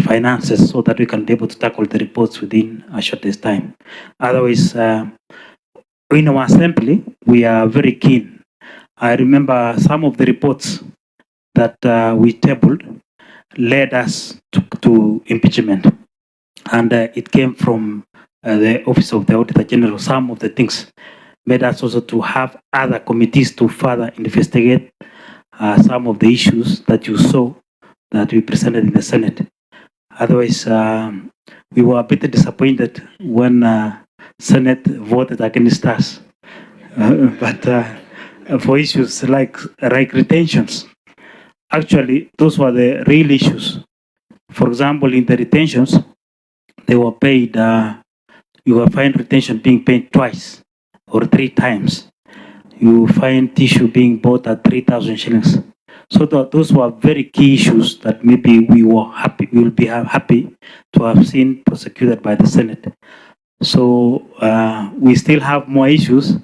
Speaker 8: finances so that we can be able to tackle the reports within a shortest time. Otherwise, in our assembly, we are very keen. I remember some of the reports that we tabled led us to impeachment. And it came from the Office of the Auditor General. Some of the things made us also to have other committees to further investigate some of the issues that you saw that we presented in the Senate. Otherwise, we were a bit disappointed when Senate voted against us. But for issues like retentions, actually, those were the real issues. For example, in the retentions, they were paid, you will find retention being paid twice or 3 times. You find tissue being bought at 3,000 shillings. So those were very key issues that maybe we will be happy to have seen prosecuted by the Senate. So we still have more issues,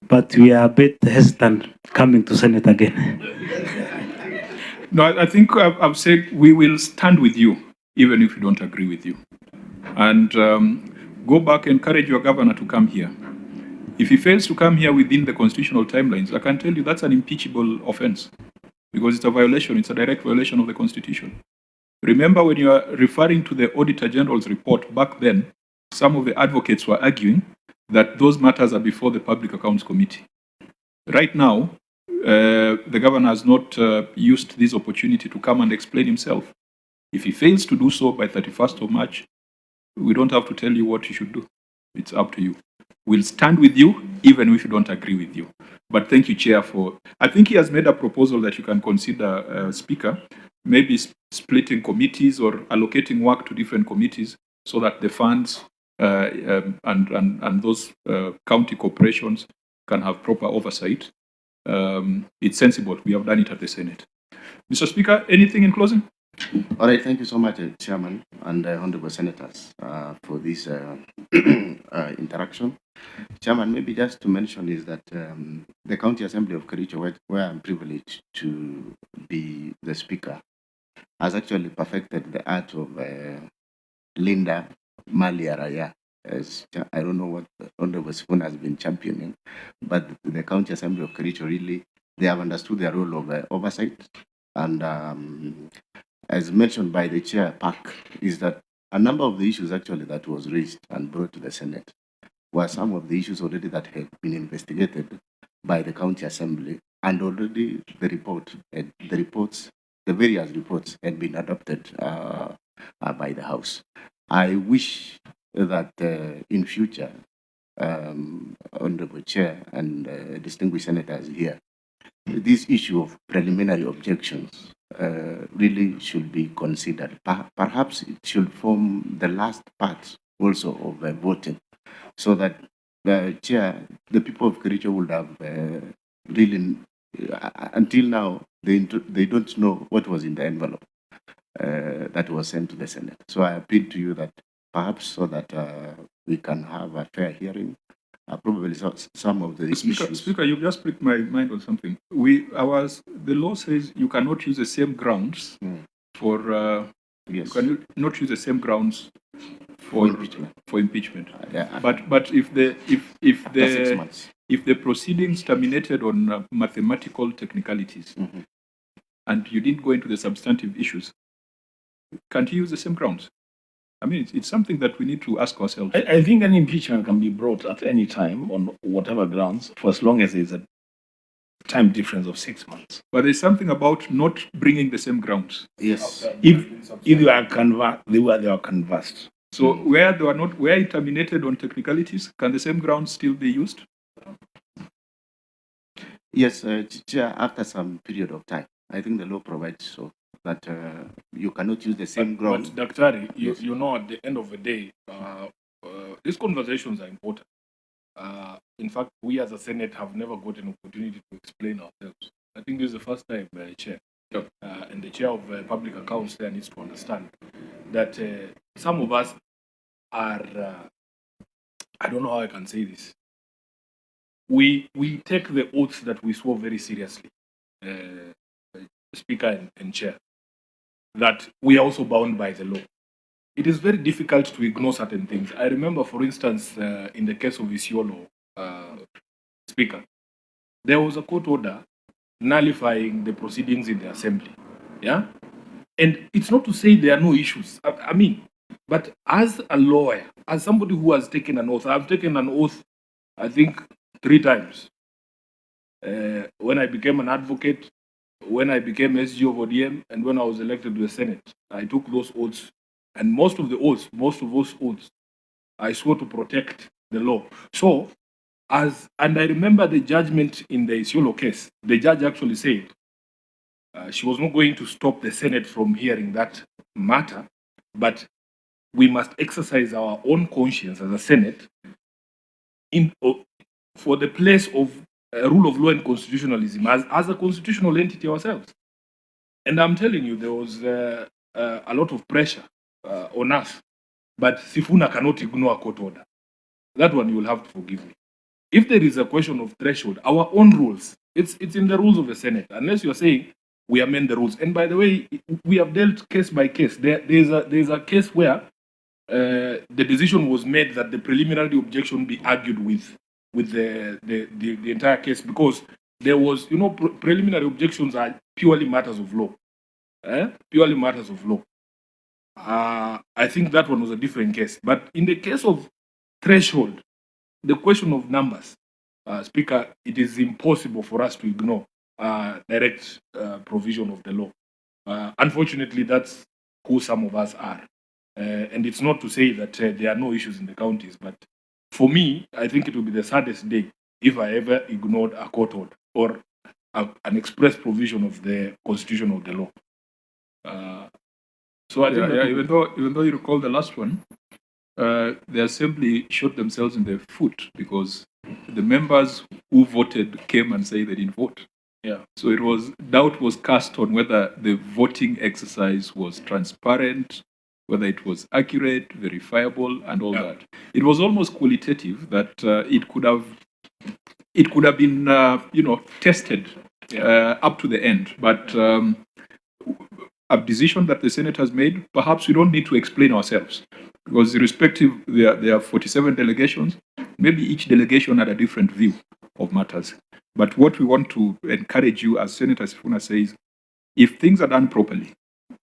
Speaker 8: but we are a bit hesitant coming to Senate again.
Speaker 2: No, I think I've said we will stand with you, even if we don't agree with you. And go back and encourage your governor to come here. If he fails to come here within the constitutional timelines, I can tell you that's an impeachable offense because it's a violation, it's a direct violation of the Constitution. Remember when you are referring to the Auditor General's report back then, some of the advocates were arguing that those matters are before the Public Accounts Committee. Right now, the governor has not used this opportunity to come and explain himself. If he fails to do so by 31st of March, we don't have to tell you what you should do. It's up to you. We'll stand with you, even if you don't agree with you. But thank you, Chair, for... I think he has made a proposal that you can consider, Speaker, maybe splitting committees or allocating work to different committees so that the funds and those county corporations can have proper oversight. It's sensible. We have done it at the Senate. Mr. Speaker, anything in closing?
Speaker 3: All right, thank you so much, Chairman and Honorable Senators, for this interaction. Chairman, maybe just to mention is that the County Assembly of Kericho, where I'm privileged to be the Speaker, has actually perfected the art of Linda Maliaraya. I don't know what Honorable Spoon has been championing, but the County Assembly of Kericho really, they have understood their role of oversight. And as mentioned by the Chair, Park, is that a number of the issues actually that was raised and brought to the Senate were some of the issues already that had been investigated by the County Assembly, and already the various reports had been adopted by the House. I wish that in future, Honorable Chair and distinguished senators here, this issue of preliminary objections really should be considered. Perhaps it should form the last part also of voting, so that the Chair, the people of Kericho would have really, until now, they don't know what was in the envelope that was sent to the Senate. So I appeal to you that perhaps so that we can have a fair hearing, probably some of the issues.
Speaker 2: Speaker, you just pricked my mind on something. The law says you cannot use the same grounds for
Speaker 3: Yes.
Speaker 2: You can not use the same grounds for impeachment.
Speaker 3: Yeah.
Speaker 2: But if the
Speaker 3: After 6 months.
Speaker 2: if the proceedings terminated on mathematical technicalities and you didn't go into the substantive issues, can't you use the same grounds? I mean, it's something that we need to ask ourselves.
Speaker 7: I think an impeachment can be brought at any time on whatever grounds, for as long as there's a time difference of 6 months.
Speaker 2: But there's something about not bringing the same grounds.
Speaker 3: Yes.
Speaker 7: If you are they were canvassed.
Speaker 2: So where it terminated on technicalities, can the same grounds still be used?
Speaker 3: Yes, Chair, after some period of time, I think the law provides so that you cannot use the same ground.
Speaker 4: But Daktari, you know, at the end of the day, these conversations are important. In fact, we as a Senate have never got an opportunity to explain ourselves. I think this is the first time, Chair. And the Chair of Public Accounts there needs to understand that some of us are, I don't know how I can say this. We take the oaths that we swore very seriously, Speaker and Chair, that we are also bound by the law. It is very difficult to ignore certain things. I remember, for instance, in the case of Isiolo, Speaker, there was a court order nullifying the proceedings in the Assembly. Yeah? And it's not to say there are no issues. I mean, but as a lawyer, as somebody who has taken an oath, I've taken an oath, I think, 3 times. When I became an advocate, when I became SG of ODM, and when I was elected to the Senate, I took those oaths. And most of those oaths, I swore to protect the law. So, and I remember the judgment in the Isiolo case, the judge actually said she was not going to stop the Senate from hearing that matter, but we must exercise our own conscience as a Senate for the place of rule of law and constitutionalism as a constitutional entity ourselves. And I'm telling you, there was a lot of pressure on us, but Sifuna cannot ignore a court order. That one you will have to forgive me. If there is a question of threshold, our own rules, it's in the rules of the Senate, unless you're saying we amend the rules. And by the way, we have dealt case by case. There's a case where the decision was made that the preliminary objection be argued with the entire case, because there was, preliminary objections are purely matters of law. Purely matters of law. I think that one was a different case. But in the case of threshold, the question of numbers, Speaker, it is impossible for us to ignore direct provision of the law. Unfortunately, that's who some of us are. And it's not to say that there are no issues in the counties, but for me, I think it will be the saddest day if I ever ignored a court order or an express provision of the constitution of the law. So I think
Speaker 2: even though you recall the last one, the Assembly shot themselves in the foot because the members who voted came and said they didn't vote.
Speaker 4: Yeah.
Speaker 2: So doubt was cast on whether the voting exercise was transparent, whether it was accurate, verifiable, and all that. It was almost qualitative that it could have been tested up to the end. But a decision that the Senate has made, perhaps we don't need to explain ourselves, because irrespective, there are 47 delegations. Maybe each delegation had a different view of matters. But what we want to encourage you, as Senator Sifuna says, if things are done properly,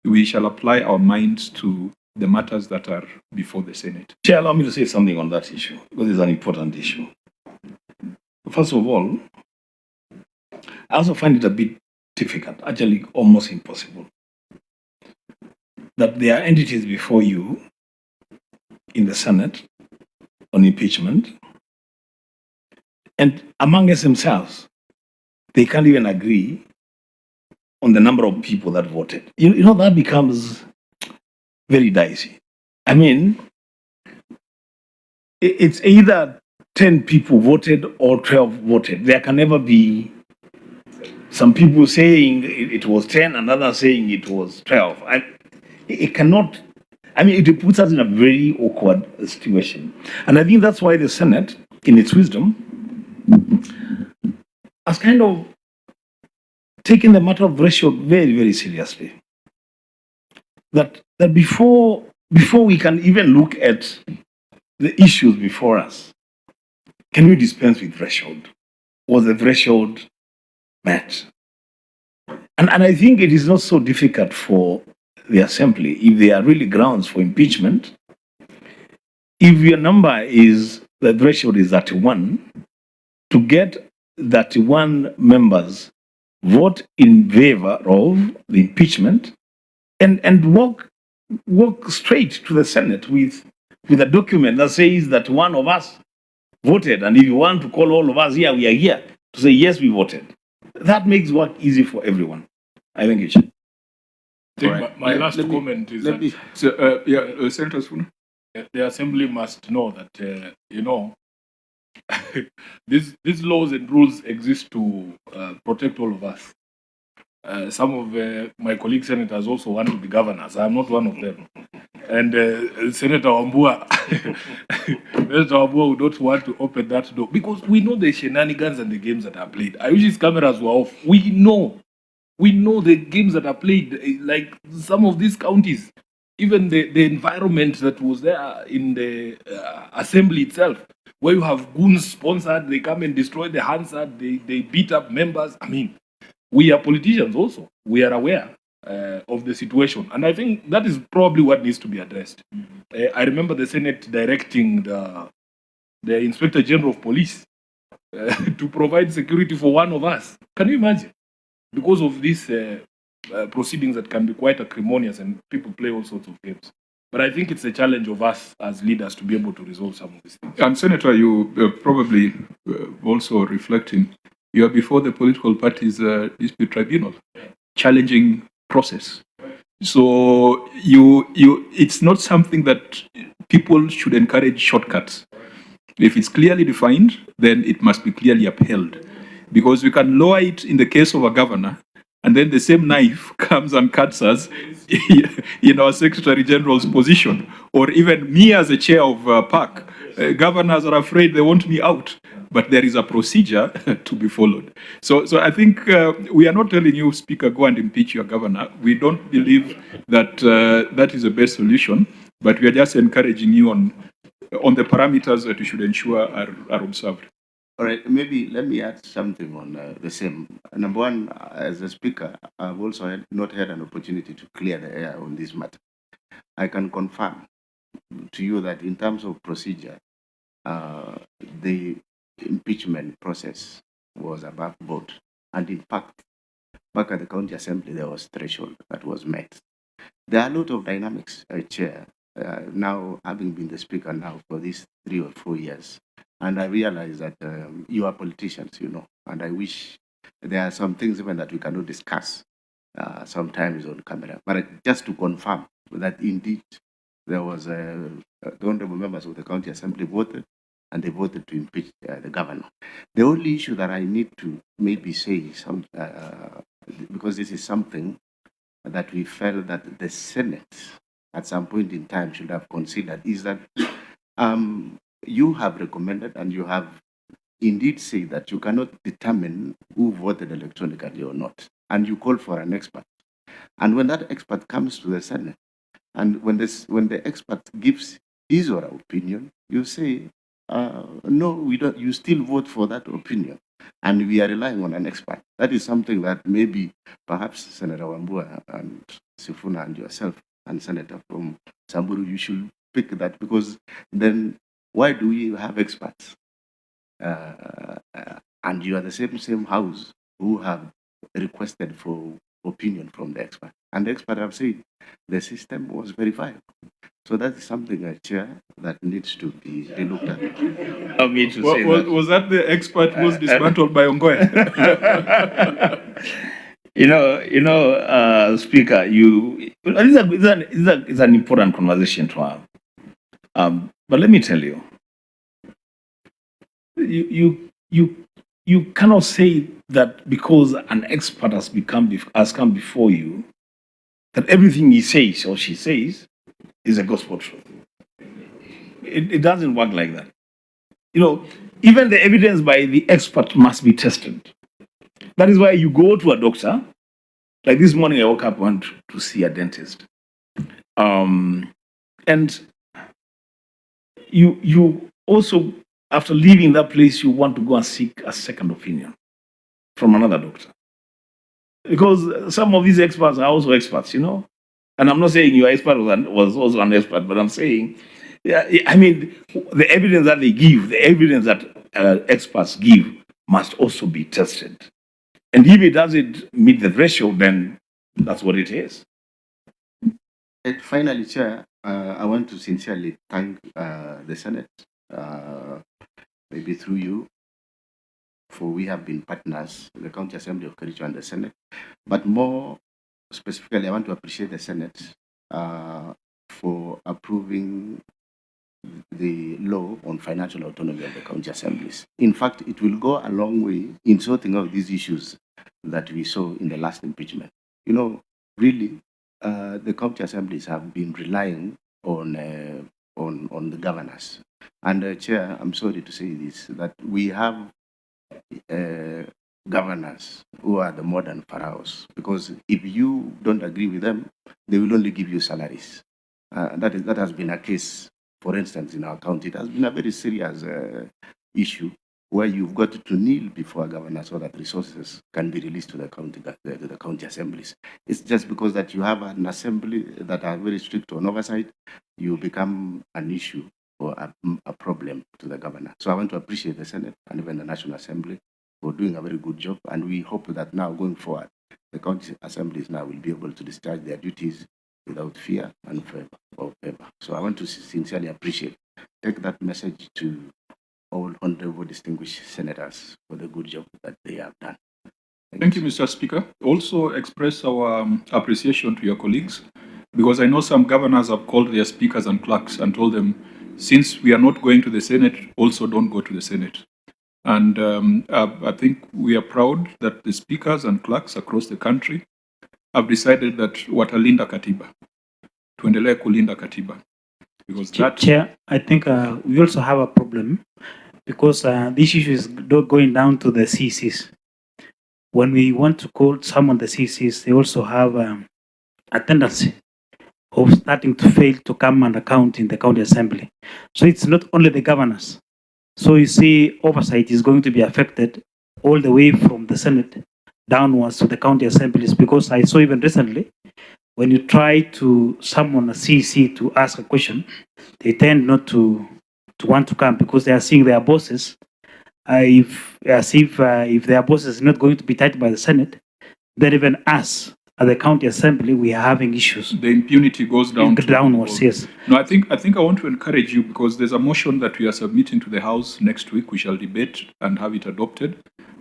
Speaker 2: we shall apply our minds to the matters that are before the Senate.
Speaker 7: Chair, allow me to say something on that issue, because it's an important issue. First of all, I also find it a bit difficult, actually almost impossible, that there are entities before you in the Senate on impeachment, and amongst themselves, they can't even agree on the number of people that voted. That becomes very dicey. I mean, it's either 10 people voted or 12 voted. There can never be some people saying it was 10 and others saying it was 12. It cannot, it puts us in a very awkward situation. And I think that's why the Senate, in its wisdom, has kind of taken the matter of ratio very, very seriously. that before we can even look at the issues before us, can we dispense with threshold? Was the threshold met? And I think it is not so difficult for the Assembly, if there are really grounds for impeachment, if your number is, the threshold is 31, to get 31 members vote in favor of the impeachment and walk straight to the Senate with a document that says that one of us voted, and if you want to call all of us here, we are here to say yes, we voted. That makes work easy for everyone. I thank you, Chair.
Speaker 4: My last comment is that
Speaker 2: Senator Suna.
Speaker 4: the Assembly must know that, these laws and rules exist to protect all of us. Some of my colleague senators also want to be governors. I'm not one of them. And Senator Wambua, Senator Wambua would not want to open that door because we know the shenanigans and the games that are played. I wish his cameras were off. We know the games that are played, like some of these counties, even the environment that was there in the assembly itself, where you have goons sponsored, they come and destroy the Hansard, they beat up members. I mean, we are politicians also. We are aware of the situation. And I think that is probably what needs to be addressed. I remember the Senate directing the Inspector General of Police to provide security for one of us. Can you imagine? Because of these proceedings that can be quite acrimonious and people play all sorts of games. But I think it's a challenge of us as leaders to be able to resolve some of these things.
Speaker 2: And Senator, you probably also reflecting, you are before the political parties dispute tribunal, challenging process. So it's not something that people should encourage shortcuts. If it's clearly defined, then it must be clearly upheld. Because we can lower it in the case of a governor, and then the same knife comes and cuts us in our Secretary General's position, or even me as a chair of PAC. Governors are afraid they want me out, but there is a procedure to be followed. So I think we are not telling you, Speaker, go and impeach your governor. We don't believe that that is the best solution, but we are just encouraging you on the parameters that you should ensure are observed.
Speaker 3: All right, maybe let me add something on the same. Number one, as a speaker, I've also not had an opportunity to clear the air on this matter. I can confirm to you that in terms of procedure, the impeachment process was above board. And in fact, back at the county assembly, there was threshold that was met. There are a lot of dynamics, Chair, now having been the speaker now for these 3 or 4 years. And I realize that you are politicians, and I wish there are some things even that we cannot discuss sometimes on camera. But just to confirm that indeed there was the honorable members of the county assembly voted, and they voted to impeach the governor. The only issue that I need to maybe say, because this is something that we felt that the Senate at some point in time should have considered, is that you have recommended and you have indeed said that you cannot determine who voted electronically or not. And you call for an expert. And when that expert comes to the Senate, and when the expert gives his or her opinion, you say, no, we don't. You still vote for that opinion. And we are relying on an expert. That is something that maybe perhaps Senator Wambua and Sifuna and yourself and Senator from Samburu, you should pick that, because then why do we have experts? And you are the same house who have requested for opinion from the expert. And the expert have said the system was verified. So that is something, Chair, that needs to be looked at.
Speaker 2: Was that the expert who was dismantled by Ongoya?
Speaker 7: Speaker, it's an important conversation to have. But let me tell you, you cannot say that because an expert has come before you, that everything he says or she says is a gospel truth. It doesn't work like that. Even the evidence by the expert must be tested. That is why you go to a doctor. Like this morning, I woke up and went to see a dentist. And you also, after leaving that place, you want to go and seek a second opinion from another doctor. Because some of these experts are also experts, you know. And I'm not saying your expert was also an expert, but I'm saying, yeah, I mean, the evidence that they give, the evidence that experts give must also be tested. And if it doesn't meet the threshold, then that's what it is.
Speaker 3: And finally, Chair, I want to sincerely thank the Senate, maybe through you, for we have been partners, the County Assembly of Kericho and the Senate. But more specifically, I want to appreciate the Senate for approving the law on financial autonomy of the county assemblies. In fact, it will go a long way in sorting out these issues that we saw in the last impeachment. You know, really, the county assemblies have been relying on the governors. And Chair, I'm sorry to say this, that we have governors who are the modern pharaohs, because if you don't agree with them, they will only give you salaries. That has been a case, for instance, in our county. It has been a very serious issue where you've got to kneel before a governor so that resources can be released to the county assemblies. It's just because that you have an assembly that are very strict on oversight, you become an issue or a problem to the governor. So I want to appreciate the Senate and even the National Assembly for doing a very good job, and we hope that now going forward, the county assemblies now will be able to discharge their duties without fear and favor. So I want to sincerely take that message to all honorable distinguished senators for the good job that they have done.
Speaker 2: Thank you, Mr. Speaker. Also express our appreciation to your colleagues, because I know some governors have called their speakers and clerks and told them, since we are not going to the Senate, also don't go to the Senate. And I think we are proud that the speakers and clerks across the country have decided that watalinda katiba, tuendelee kulinda katiba. Because
Speaker 8: Chair, I think we also have a problem because this issue is going down to the CCs. When we want to call some of the CCs, they also have a tendency of starting to fail to come and account in the county assembly. So it's not only the governors. So you see, oversight is going to be affected all the way from the Senate downwards to the county assemblies, because I saw even recently, when you try to summon a CC to ask a question, they tend not to want to come because they are seeing their bosses. If their bosses is not going to be tied by the Senate, then even us at the county assembly, we are having issues.
Speaker 2: The impunity goes down
Speaker 8: downwards, yes.
Speaker 2: No, I think I want to encourage you, because there's a motion that we are submitting to the House next week. We shall debate and have it adopted,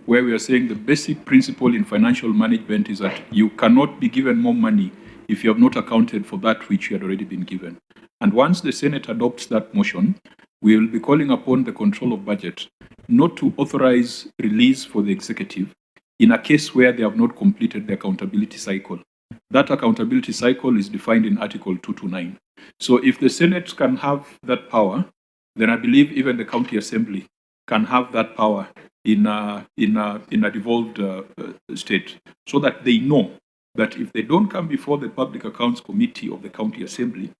Speaker 2: where we are saying the basic principle in financial management is that you cannot be given more money if you have not accounted for that which you had already been given. And once the Senate adopts that motion, we will be calling upon the control of budget not to authorize release for the executive in a case where they have not completed the accountability cycle. That accountability cycle is defined in Article 229. So if the Senate can have that power, then I believe even the county assembly can have that power in a devolved state, so that they know that if they don't come before the Public Accounts Committee of the county assembly,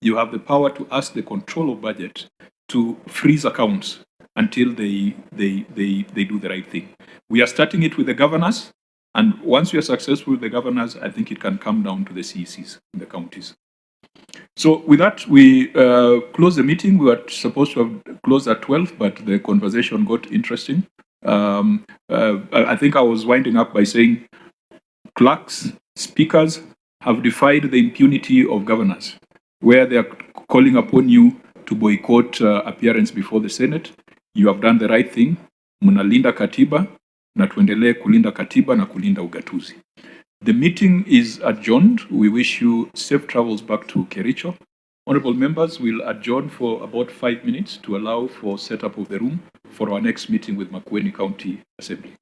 Speaker 2: you have the power to ask the control of budget to freeze accounts until they do the right thing. We are starting it with the governors, and once we are successful with the governors, I think it can come down to the CECs in the counties. So with that, we close the meeting. We were supposed to have closed at 12, but the conversation got interesting. I think I was winding up by saying clerks, speakers have defied the impunity of governors, where they are calling upon you to boycott appearance before the Senate. You have done the right thing. Munalinda katiba, na tuendelee kulinda katiba na kulinda ugatuzi. The meeting is adjourned. We wish you safe travels back to Kericho. Honorable members, we'll adjourn for about 5 minutes to allow for setup of the room for our next meeting with Makwiny County Assembly.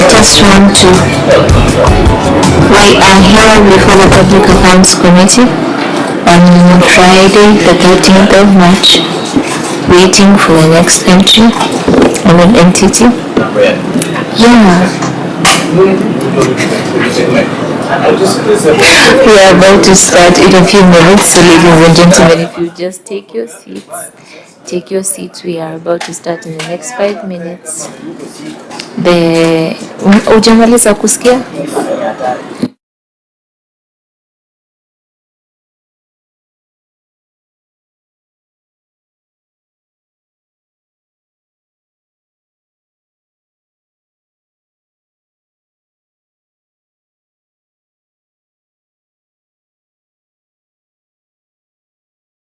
Speaker 9: just want to. We are here before the Public Accounts Committee on Friday, the 13th of March, waiting for the next entry on an entity. Yeah. We are about to start in a few minutes, so ladies and gentlemen, if you just take your seats. Take your seats. We are about to start in the next 5 minutes. Ujamaliza kusikia?